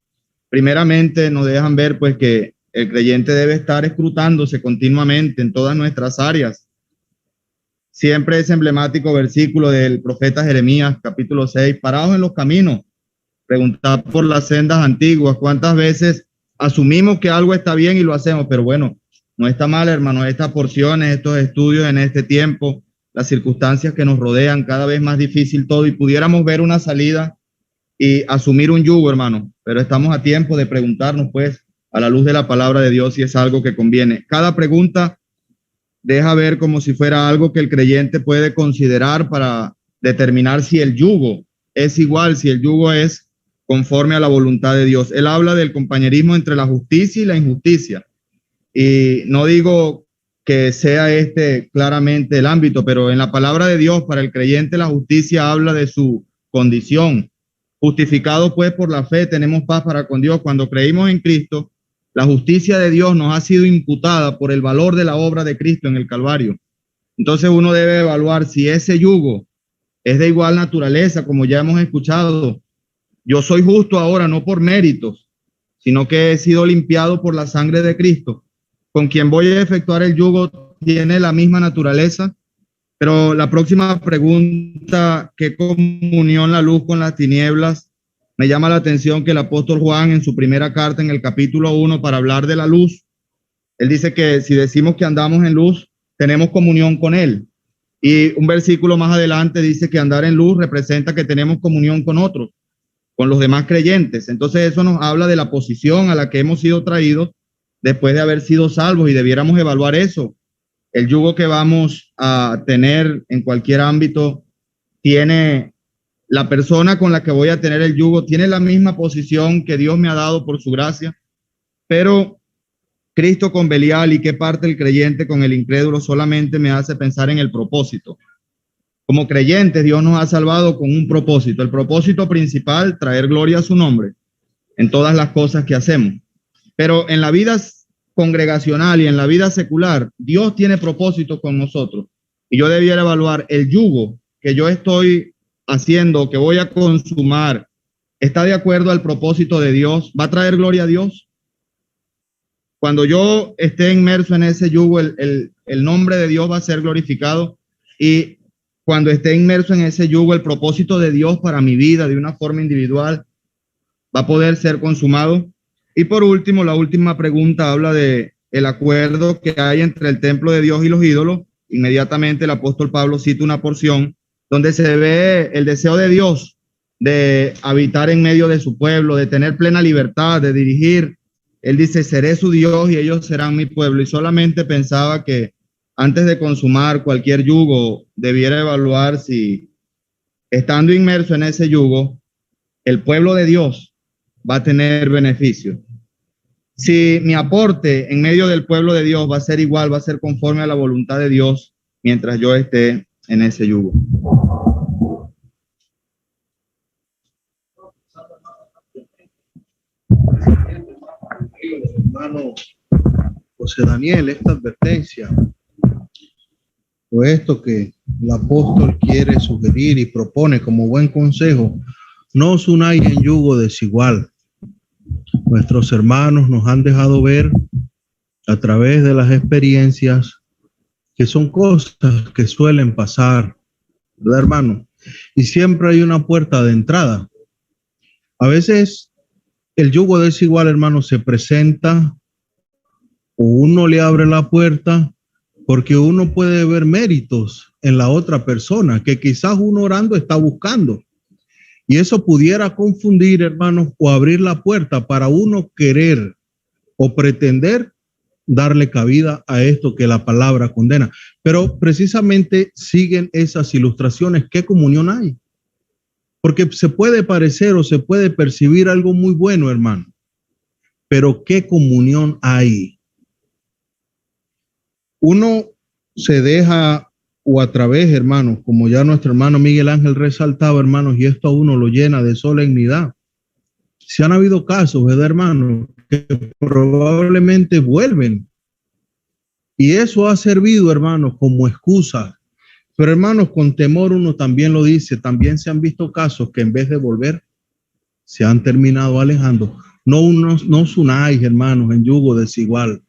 primeramente, nos dejan ver pues que el creyente debe estar escrutándose continuamente en todas nuestras áreas. Siempre es emblemático versículo del profeta Jeremías, capítulo 6, parados en los caminos, preguntad por las sendas antiguas. ¿Cuántas veces asumimos que algo está bien y lo hacemos? Pero bueno, no está mal, hermanos, estas porciones, estos estudios en este tiempo, las circunstancias que nos rodean, cada vez más difícil todo, y pudiéramos ver una salida y asumir un yugo, hermano, pero estamos a tiempo de preguntarnos, pues, a la luz de la palabra de Dios, si es algo que conviene. Cada pregunta deja ver como si fuera algo que el creyente puede considerar para determinar si el yugo es igual, si el yugo es conforme a la voluntad de Dios. Él habla del compañerismo entre la justicia y la injusticia. Y no digo que sea este claramente el ámbito, pero en la palabra de Dios para el creyente la justicia habla de su condición. Justificados pues por la fe tenemos paz para con Dios. Cuando creímos en Cristo, la justicia de Dios nos ha sido imputada por el valor de la obra de Cristo en el Calvario. Entonces uno debe evaluar si ese yugo es de igual naturaleza, como ya hemos escuchado. Yo soy justo ahora, no por méritos, sino que he sido limpiado por la sangre de Cristo. Con quien voy a efectuar el yugo tiene la misma naturaleza. Pero la próxima pregunta, ¿qué comunión la luz con las tinieblas? Me llama la atención que el apóstol Juan en su primera carta en el capítulo 1 para hablar de la luz, él dice que si decimos que andamos en luz, tenemos comunión con él. Y un versículo más adelante dice que andar en luz representa que tenemos comunión con otros, con los demás creyentes. Entonces eso nos habla de la posición a la que hemos sido traídos después de haber sido salvos y debiéramos evaluar eso. El yugo que vamos a tener en cualquier ámbito tiene, la persona con la que voy a tener el yugo tiene la misma posición que Dios me ha dado por su gracia, pero Cristo con Belial y qué parte el creyente con el incrédulo solamente me hace pensar en el propósito. Como creyentes, Dios nos ha salvado con un propósito. El propósito principal, traer gloria a su nombre en todas las cosas que hacemos. Pero en la vida congregacional y en la vida secular, Dios tiene propósito con nosotros. Y yo debiera evaluar el yugo que yo estoy haciendo, que voy a consumar, ¿está de acuerdo al propósito de Dios? ¿Va a traer gloria a Dios? cuando yo esté inmerso en ese yugo, el nombre de Dios va a ser glorificado, y cuando esté inmerso en ese yugo, el propósito de Dios para mi vida de una forma individual va a poder ser consumado. Y por último, la última pregunta habla de el acuerdo que hay entre el templo de Dios y los ídolos. Inmediatamente el apóstol Pablo cita una porción donde se ve el deseo de Dios de habitar en medio de su pueblo, de tener plena libertad, de dirigir. Él dice, seré su Dios y ellos serán mi pueblo. Y solamente pensaba que antes de consumar cualquier yugo, debiera evaluar si, estando inmerso en ese yugo, el pueblo de Dios va a tener beneficio. Si mi aporte en medio del pueblo de Dios va a ser igual, va a ser conforme a la voluntad de Dios mientras yo esté en ese yugo. Hermano José Daniel, esta advertencia o esto que el apóstol quiere sugerir y propone como buen consejo, no os unáis en yugo desigual. Nuestros hermanos nos han dejado ver a través de las experiencias que son cosas que suelen pasar, ¿verdad, hermano? Y siempre hay una puerta de entrada. A veces el yugo desigual, hermano, se presenta o uno le abre la puerta porque uno puede ver méritos en la otra persona que quizás uno orando está buscando. Y eso pudiera confundir, hermanos, o abrir la puerta para uno querer o pretender darle cabida a esto que la palabra condena. Pero precisamente siguen esas ilustraciones. ¿Qué comunión hay? Porque se puede parecer o se puede percibir algo muy bueno, hermano. Pero ¿qué comunión hay? Uno se deja, o a través, hermanos, como ya nuestro hermano Miguel Ángel resaltaba, hermanos, y esto a uno lo llena de solemnidad. Si han habido casos, ¿verdad, hermanos?, que probablemente vuelven. Y eso ha servido, hermanos, como excusa. Pero, hermanos, con temor uno también lo dice, también se han visto casos que en vez de volver, se han terminado alejando. No os unáis, hermanos, en yugo desigual.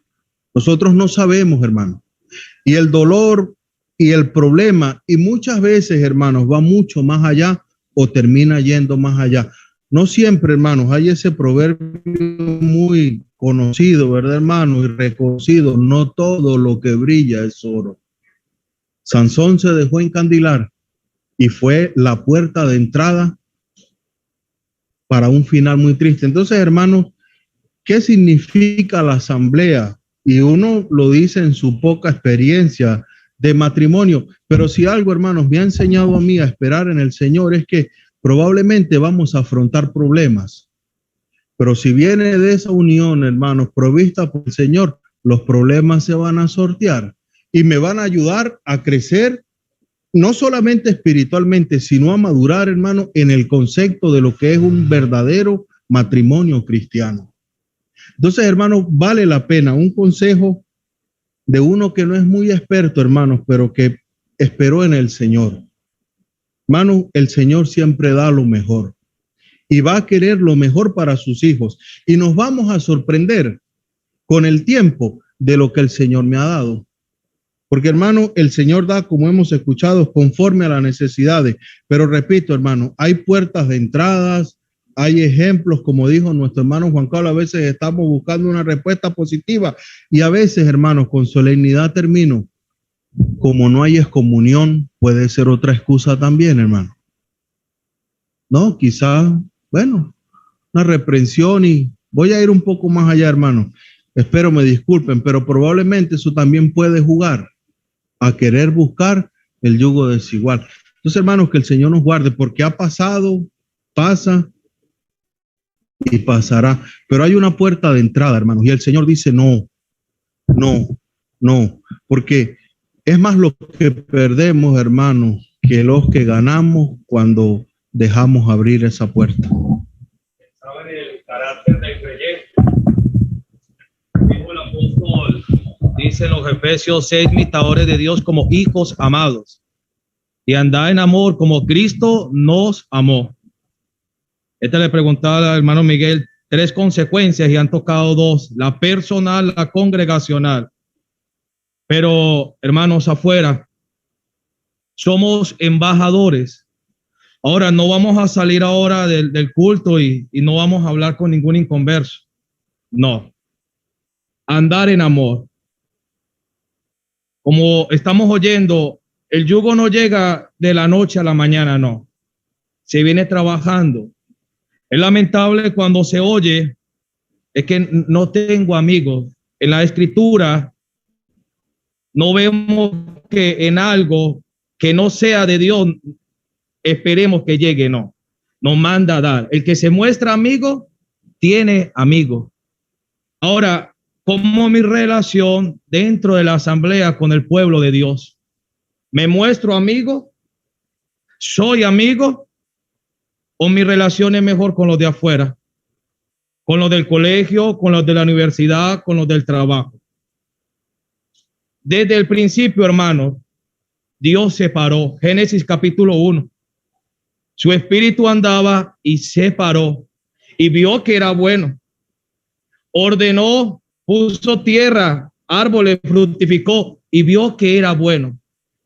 Nosotros no sabemos, hermanos. Y el dolor y el problema, y muchas veces, hermanos, va mucho más allá o termina yendo más allá. No siempre, hermanos, hay ese proverbio muy conocido, ¿verdad, hermano? Y reconocido, no todo lo que brilla es oro. Sansón se dejó encandilar y fue la puerta de entrada para un final muy triste. Entonces, hermanos, ¿qué significa la asamblea? Y uno lo dice en su poca experiencia de matrimonio, pero si algo, hermanos, me ha enseñado a mí a esperar en el Señor es que probablemente vamos a afrontar problemas, pero si viene de esa unión, hermanos, provista por el Señor, los problemas se van a sortear y me van a ayudar a crecer, no solamente espiritualmente, sino a madurar, hermanos, en el concepto de lo que es un verdadero matrimonio cristiano. Entonces, hermanos, vale la pena un consejo de uno que no es muy experto, hermanos, pero que esperó en el Señor. Hermanos, el Señor siempre da lo mejor y va a querer lo mejor para sus hijos. Y nos vamos a sorprender con el tiempo de lo que el Señor me ha dado. Porque, hermano, el Señor da, como hemos escuchado, conforme a las necesidades. Pero repito, hermano, hay puertas de entradas, hay ejemplos, como dijo nuestro hermano Juan Carlos, a veces estamos buscando una respuesta positiva y a veces, hermanos, con solemnidad termino, como no hay excomunión, puede ser otra excusa también, hermano. No, quizás, bueno, una reprensión y voy a ir un poco más allá, hermano. Espero me disculpen, pero probablemente eso también puede jugar a querer buscar el yugo desigual. Entonces, hermanos, que el Señor nos guarde porque ha pasado, pasa y pasará. Pero hay una puerta de entrada, hermanos, y el Señor dice no, porque es más lo que perdemos, hermanos, que los que ganamos cuando dejamos abrir esa puerta. Saben el carácter del creyente. Dijo el apóstol, dice en los Efesios 6, imitadores de Dios como hijos amados, y andad en amor como Cristo nos amó. Le preguntaba al hermano Miguel tres consecuencias y han tocado dos, la personal, la congregacional. Pero, hermanos, afuera, somos embajadores. Ahora, no vamos a salir ahora del culto y no vamos a hablar con ningún inconverso. No. Andar en amor. Como estamos oyendo, el yugo no llega de la noche a la mañana, no. Se viene trabajando. Es lamentable cuando se oye, es que no tengo amigos. En la escritura no vemos que en algo que no sea de Dios esperemos que llegue, no. Nos manda a dar. El que se muestra amigo, tiene amigo. Ahora, ¿cómo mi relación dentro de la asamblea con el pueblo de Dios? ¿Me muestro amigo? ¿Soy amigo? ¿O mi relación es mejor con los de afuera? ¿Con los del colegio, con los de la universidad, con los del trabajo? Desde el principio, hermanos, Dios separó. Génesis capítulo 1. Su espíritu andaba y separó y vio que era bueno. Ordenó, puso tierra, árboles, fructificó y vio que era bueno.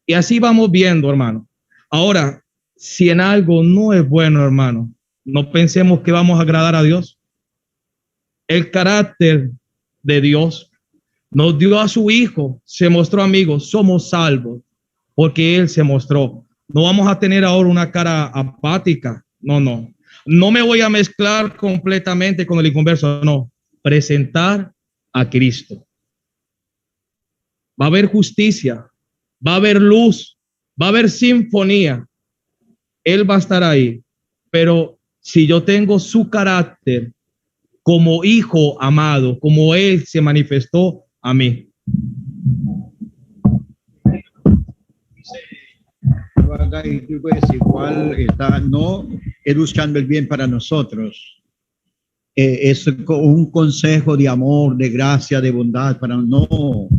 Y así vamos viendo, hermano. Ahora, si en algo no es bueno, hermano, no pensemos que vamos a agradar a Dios. El carácter de Dios nos dio a su Hijo, se mostró amigo, somos salvos porque Él se mostró. No vamos a tener ahora una cara apática. No, no. No me voy a mezclar completamente con el inconverso. No. Presentar a Cristo. Va a haber justicia. Va a haber luz. Va a haber sinfonía. Él va a estar ahí. Pero si yo tengo su carácter como hijo amado, como Él se manifestó a mí. Igual está, no es buscando el bien para nosotros, es un consejo de amor, de gracia, de bondad para no,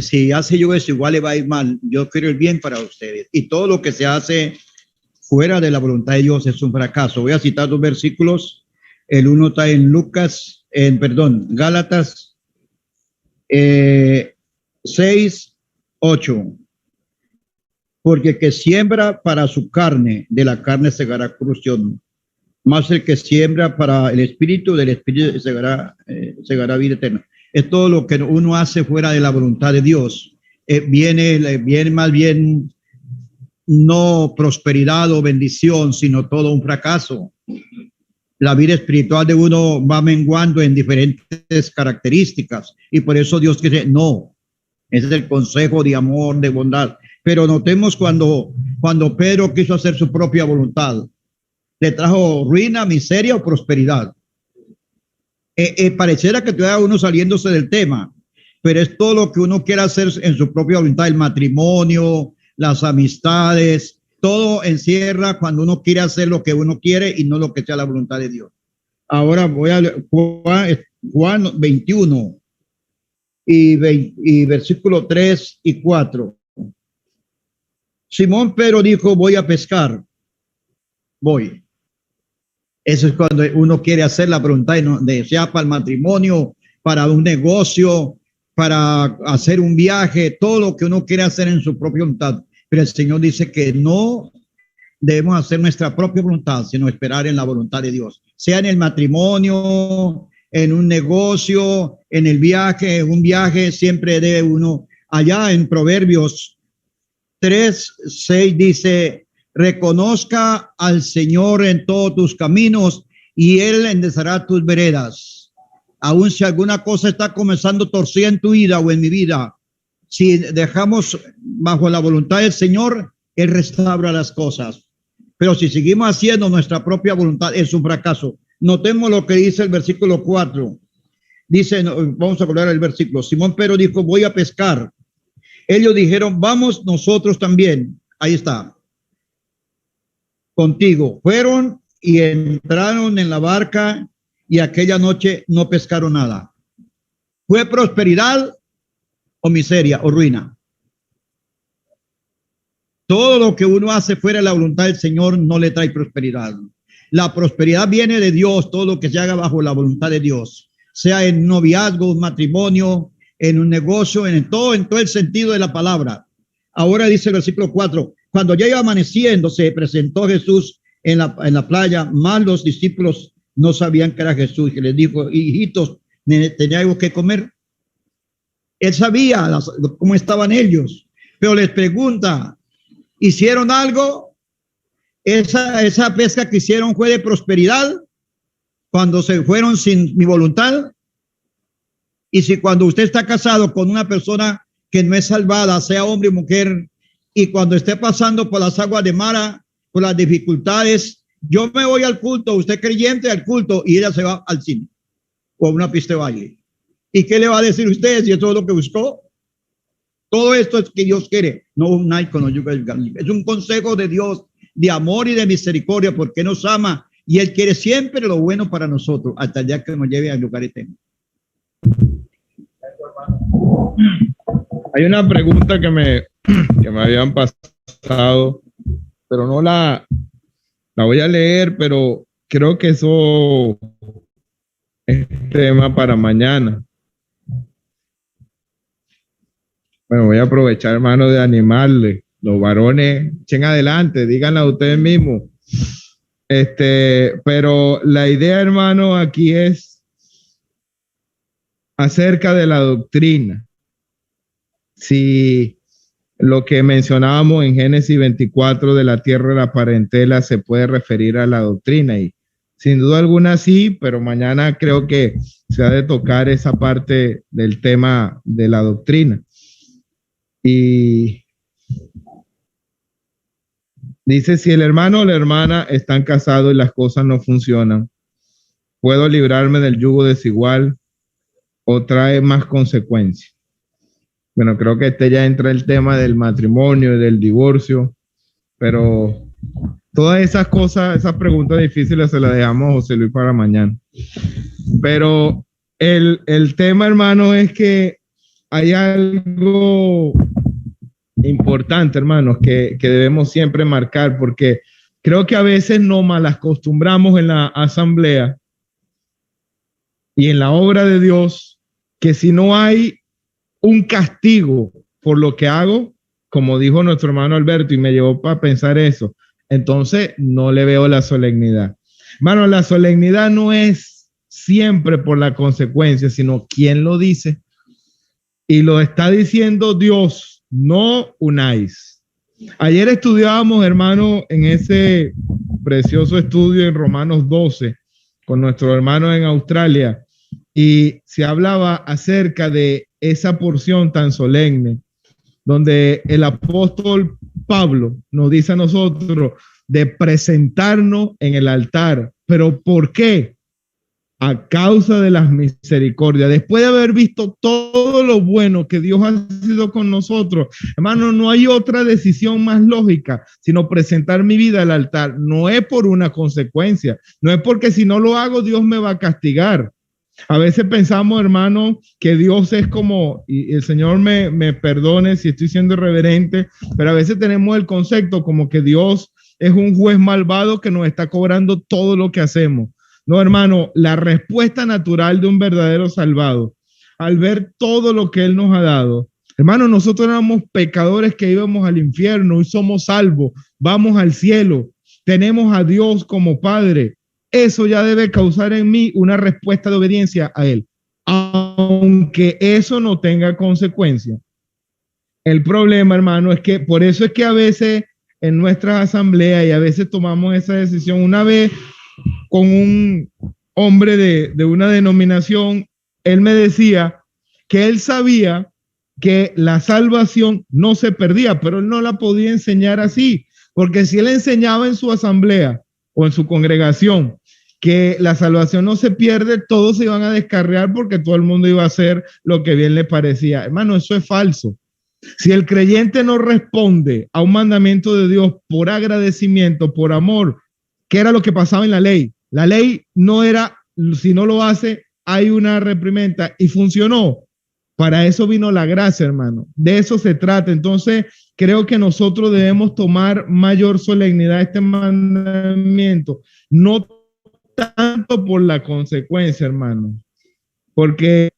si hace yo eso igual le va a ir mal. Yo quiero el bien para ustedes y todo lo que se hace fuera de la voluntad de Dios es un fracaso. Voy a citar dos versículos. El uno está en Gálatas 6:8. Porque el que siembra para su carne, de la carne segará corrupción, más el que siembra para el espíritu, del espíritu segará vida eterna. Es todo lo que uno hace fuera de la voluntad de Dios. Viene más bien no prosperidad o bendición, sino todo un fracaso. La vida espiritual de uno va menguando en diferentes características y por eso Dios quiere, no, ese es el consejo de amor, de bondad. Pero notemos cuando Pedro quiso hacer su propia voluntad, le trajo ruina, miseria o prosperidad. Pareciera que todavía uno saliéndose del tema, pero es todo lo que uno quiere hacer en su propia voluntad, el matrimonio, las amistades, todo encierra cuando uno quiere hacer lo que uno quiere y no lo que sea la voluntad de Dios. Ahora voy a Juan 21 y versículo 3 y 4. Simón Pedro dijo, voy a pescar. Voy. Eso es cuando uno quiere hacer la voluntad, sea para el matrimonio, para un negocio, para hacer un viaje, todo lo que uno quiere hacer en su propia voluntad. Pero el Señor dice que no debemos hacer nuestra propia voluntad, sino esperar en la voluntad de Dios. Sea en el matrimonio, en un negocio, en el viaje, un viaje siempre debe uno. Allá en Proverbios 3:6 dice, reconozca al Señor en todos tus caminos y Él enderezará tus veredas. Aun si alguna cosa está comenzando a torcer en tu vida o en mi vida, si dejamos bajo la voluntad del Señor, Él restaura las cosas. Pero si seguimos haciendo nuestra propia voluntad, es un fracaso. Notemos lo que dice el versículo 4. Dice, vamos a hablar el versículo. Simón Pedro dijo, voy a pescar. Ellos dijeron, vamos nosotros también. Ahí está. Contigo. Fueron y entraron en la barca y aquella noche no pescaron nada. ¿Fue prosperidad o miseria o ruina? Todo lo que uno hace fuera de la voluntad del Señor no le trae prosperidad. La prosperidad viene de Dios, todo lo que se haga bajo la voluntad de Dios, sea en noviazgo, un matrimonio, en un negocio, en todo el sentido de la palabra. Ahora dice el versículo 4, cuando ya iba amaneciendo, se presentó Jesús en la playa, más los discípulos no sabían que era Jesús, que les dijo, hijitos, ¿teníais que comer? Él sabía cómo estaban ellos, pero les pregunta, ¿hicieron algo? Esa pesca que hicieron fue de prosperidad cuando se fueron sin mi voluntad. Y si cuando usted está casado con una persona que no es salvada, sea hombre o mujer, y cuando esté pasando por las aguas de Mara, por las dificultades, yo me voy al culto, usted creyente al culto, y ella se va al cine o a una pista de baile. ¿Y qué le va a decir usted si eso es lo que buscó? Todo esto es que Dios quiere, no un night con los yugos. Es un consejo de Dios, de amor y de misericordia, porque nos ama y Él quiere siempre lo bueno para nosotros, hasta el día que nos lleve al lugar eterno. Hay una pregunta que me habían pasado, pero no la voy a leer, pero creo que eso es tema para mañana. Bueno, voy a aprovechar, hermano, de animarle. Los varones, echen adelante, díganla ustedes mismos. Pero la idea, hermano, aquí es acerca de la doctrina. Si lo que mencionábamos en Génesis 24 de la tierra de la parentela se puede referir a la doctrina, y sin duda alguna sí, pero mañana creo que se ha de tocar esa parte del tema de la doctrina. Y dice, si el hermano o la hermana están casados y las cosas no funcionan, ¿puedo librarme del yugo desigual o trae más consecuencias? Bueno, creo que ya entra el tema del matrimonio y del divorcio, pero todas esas cosas, esas preguntas difíciles se las dejamos a José Luis para mañana. Pero el tema, hermano, es que hay algo importante, hermanos, que debemos siempre marcar, porque creo que a veces nos malacostumbramos en la asamblea y en la obra de Dios, que si no hay un castigo por lo que hago, como dijo nuestro hermano Alberto, y me llevó para pensar eso, entonces no le veo la solemnidad. Hermano, la solemnidad no es siempre por la consecuencia, sino quién lo dice. Y lo está diciendo Dios, no unáis. Ayer estudiábamos, hermano, en ese precioso estudio en Romanos 12 con nuestro hermano en Australia, y se hablaba acerca de esa porción tan solemne donde el apóstol Pablo nos dice a nosotros de presentarnos en el altar. ¿Pero por qué? A causa de las misericordias. Después de haber visto todo lo bueno que Dios ha sido con nosotros, hermano, no hay otra decisión más lógica sino presentar mi vida al altar. No es por una consecuencia, no es porque si no lo hago Dios me va a castigar. A veces pensamos, hermano, que Dios es como, y el Señor me perdone si estoy siendo irreverente, pero a veces tenemos el concepto como que Dios es un juez malvado que nos está cobrando todo lo que hacemos. No, hermano, la respuesta natural de un verdadero salvado, al ver todo lo que Él nos ha dado, hermano, nosotros éramos pecadores que íbamos al infierno, hoy somos salvos, vamos al cielo, tenemos a Dios como Padre. Eso ya debe causar en mí una respuesta de obediencia a Él, aunque eso no tenga consecuencia. El problema, hermano, es que por eso es que a veces en nuestras asambleas y a veces tomamos esa decisión. Una vez con un hombre de una denominación, él me decía que él sabía que la salvación no se perdía, pero él no la podía enseñar así, porque si él enseñaba en su asamblea o en su congregación que la salvación no se pierde, todos se iban a descarriar porque todo el mundo iba a hacer lo que bien le parecía. Hermano, eso es falso. Si el creyente no responde a un mandamiento de Dios por agradecimiento, por amor, ¿qué era lo que pasaba en la ley? La ley no era, si no lo hace, hay una reprimenda, y funcionó. Para eso vino la gracia, hermano. De eso se trata. Entonces, creo que nosotros debemos tomar mayor solemnidad este mandamiento. No tanto por la consecuencia, hermano. Porque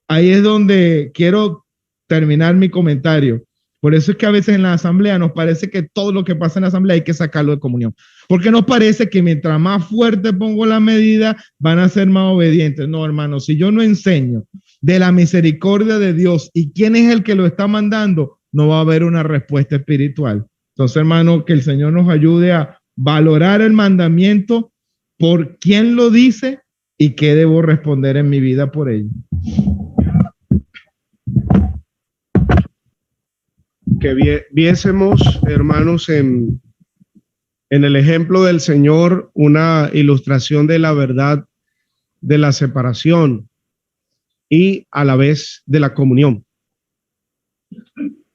ahí es donde quiero terminar mi comentario. Por eso es que a veces en la asamblea nos parece que todo lo que pasa en la asamblea hay que sacarlo de comunión. Porque nos parece que mientras más fuerte pongo la medida, van a ser más obedientes. No, hermano, si yo no enseño de la misericordia de Dios y quién es el que lo está mandando, no va a haber una respuesta espiritual. Entonces, hermano, que el Señor nos ayude a valorar el mandamiento por quién lo dice y qué debo responder en mi vida por ello. Que viésemos, hermanos, en el ejemplo del Señor una ilustración de la verdad de la separación y a la vez de la comunión.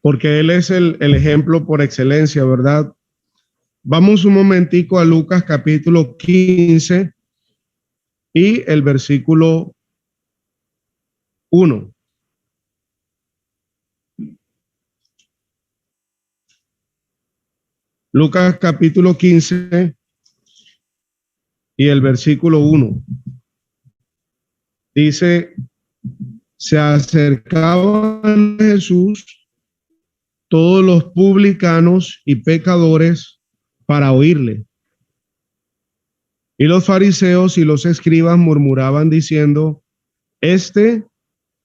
Porque Él es el ejemplo por excelencia, ¿verdad? Vamos un momentico a Lucas capítulo 15 y el versículo 1. Lucas capítulo 15 y el versículo 1. Dice, se acercaban a Jesús todos los publicanos y pecadores para oírle. Y los fariseos y los escribas murmuraban diciendo, este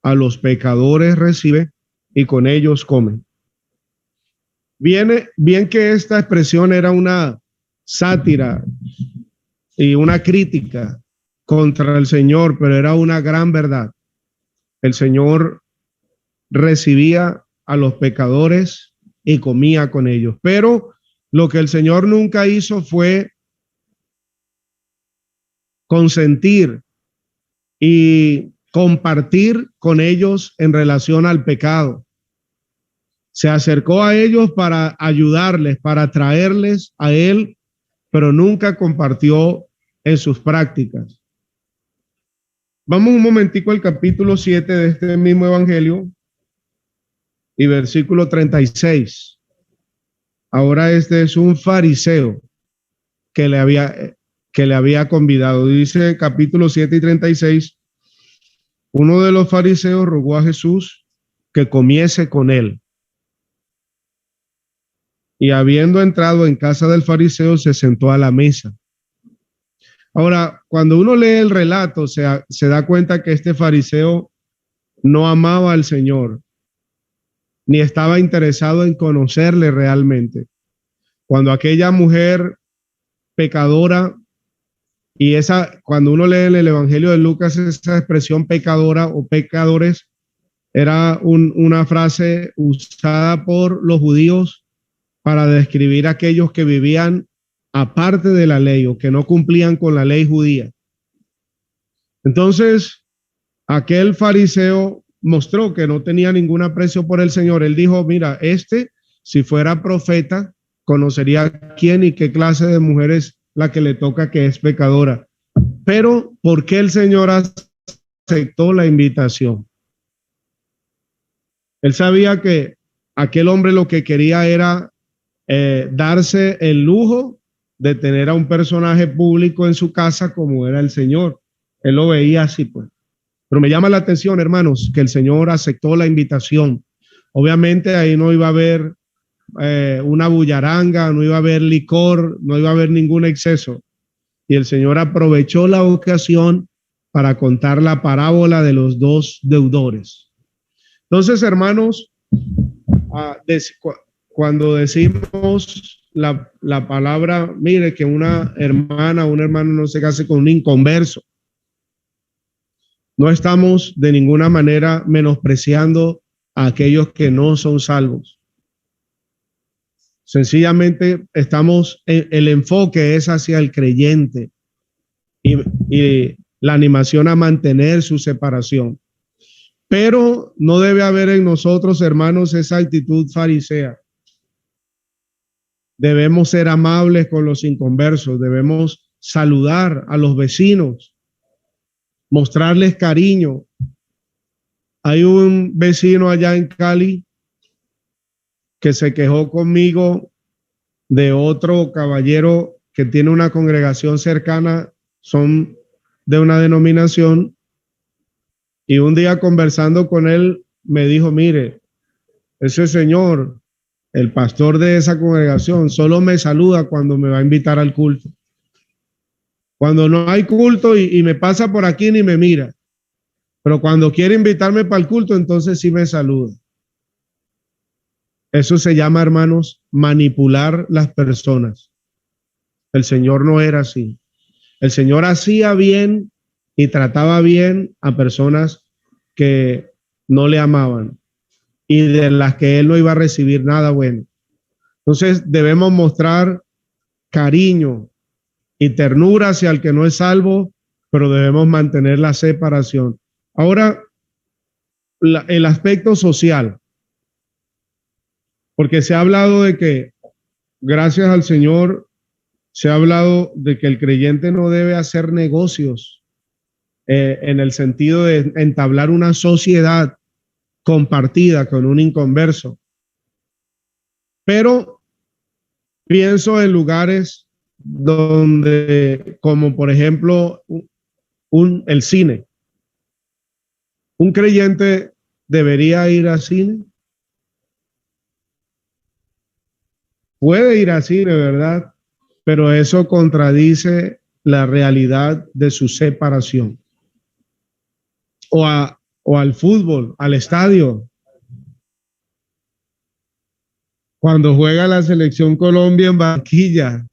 a los pecadores recibe y con ellos come. Bien que esta expresión era una sátira y una crítica contra el Señor, pero era una gran verdad. El Señor recibía a los pecadores y comía con ellos, pero lo que el Señor nunca hizo fue consentir y compartir con ellos en relación al pecado. Se acercó a ellos para ayudarles, para traerles a Él, pero nunca compartió en sus prácticas. Vamos un momentico al capítulo 7 de este mismo evangelio y versículo 36. Ahora este es un fariseo que le había convidado. Dice capítulo 7 y 36, uno de los fariseos rogó a Jesús que comiese con él. Y habiendo entrado en casa del fariseo, se sentó a la mesa. Ahora, cuando uno lee el relato, se da cuenta que este fariseo no amaba al Señor, ni estaba interesado en conocerle realmente. Cuando aquella mujer pecadora, y cuando uno lee en el Evangelio de Lucas, esa expresión pecadora o pecadores, era una frase usada por los judíos para describir a aquellos que vivían aparte de la ley o que no cumplían con la ley judía. Entonces, aquel fariseo mostró que no tenía ningún aprecio por el Señor. Él dijo, mira, si fuera profeta, conocería quién y qué clase de mujer es la que le toca que es pecadora. Pero, ¿por qué el Señor aceptó la invitación? Él sabía que aquel hombre lo que quería era darse el lujo de tener a un personaje público en su casa como era el Señor. Él lo veía así, pues. Pero me llama la atención, hermanos, que el Señor aceptó la invitación. Obviamente ahí no iba a haber una bullaranga, no iba a haber licor, no iba a haber ningún exceso. Y el Señor aprovechó la ocasión para contar la parábola de los dos deudores. Entonces, hermanos, cuando decimos la palabra, mire, que una hermana o un hermano no se case con un inconverso, no estamos de ninguna manera menospreciando a aquellos que no son salvos. Sencillamente el enfoque es hacia el creyente y la animación a mantener su separación. Pero no debe haber en nosotros, hermanos, esa actitud farisea. Debemos ser amables con los inconversos, debemos saludar a los vecinos, mostrarles cariño, Hay un vecino allá en Cali que se quejó conmigo de otro caballero que tiene una congregación cercana, son de una denominación, y un día conversando con él me dijo, mire, ese señor, el pastor de esa congregación, solo me saluda cuando me va a invitar al culto. Cuando no hay culto y me pasa por aquí ni me mira. Pero cuando quiere invitarme para el culto, entonces sí me saluda. Eso se llama, hermanos, manipular las personas. El Señor no era así. El Señor hacía bien y trataba bien a personas que no le amaban y de las que Él no iba a recibir nada bueno. Entonces debemos mostrar cariño y ternura hacia el que no es salvo, pero debemos mantener la separación. Ahora, el aspecto social, porque se ha hablado de que, gracias al Señor, se ha hablado de que el creyente no debe hacer negocios en el sentido de entablar una sociedad compartida con un inconverso. Pero pienso en lugares donde, como por ejemplo, el cine. ¿Un creyente debería ir al cine? Puede ir al cine, ¿verdad? Pero eso contradice la realidad de su separación. O al fútbol, al estadio. Cuando juega la selección Colombia en Barranquilla,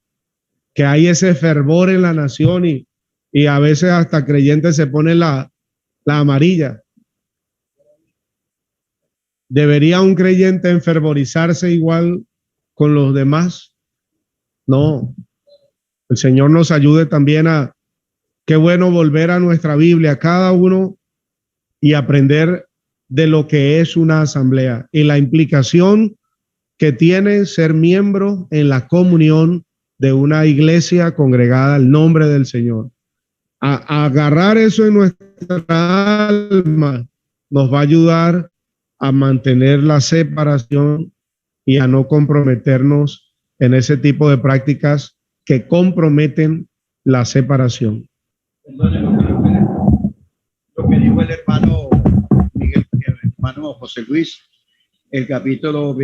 que hay ese fervor en la nación y a veces hasta creyentes se ponen la amarilla. ¿Debería un creyente enfervorizarse igual con los demás? No. El Señor nos ayude también a, qué bueno volver a nuestra Biblia, cada uno, y aprender de lo que es una asamblea y la implicación que tiene ser miembro en la comunión de una iglesia congregada al nombre del Señor. A agarrar eso en nuestra alma nos va a ayudar a mantener la separación y a no comprometernos en ese tipo de prácticas que comprometen la separación. Lo que dijo el hermano Miguel, el hermano José Luis, el capítulo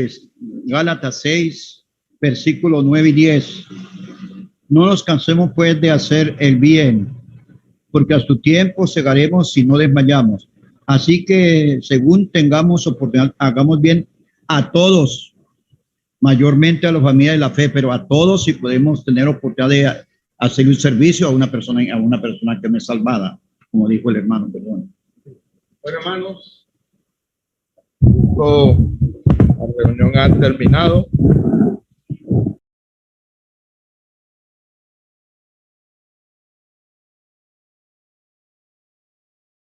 Gálatas 6, versículos 9 y 10. No nos cansemos pues de hacer el bien, porque a su tiempo segaremos si no desmayamos. Así que según tengamos oportunidad, hagamos bien a todos, mayormente a la familia de la fe, pero a todos si podemos tener oportunidad de hacer un servicio a una persona que no es salvada, como dijo el hermano, perdón. Bueno, hermanos, la reunión ha terminado.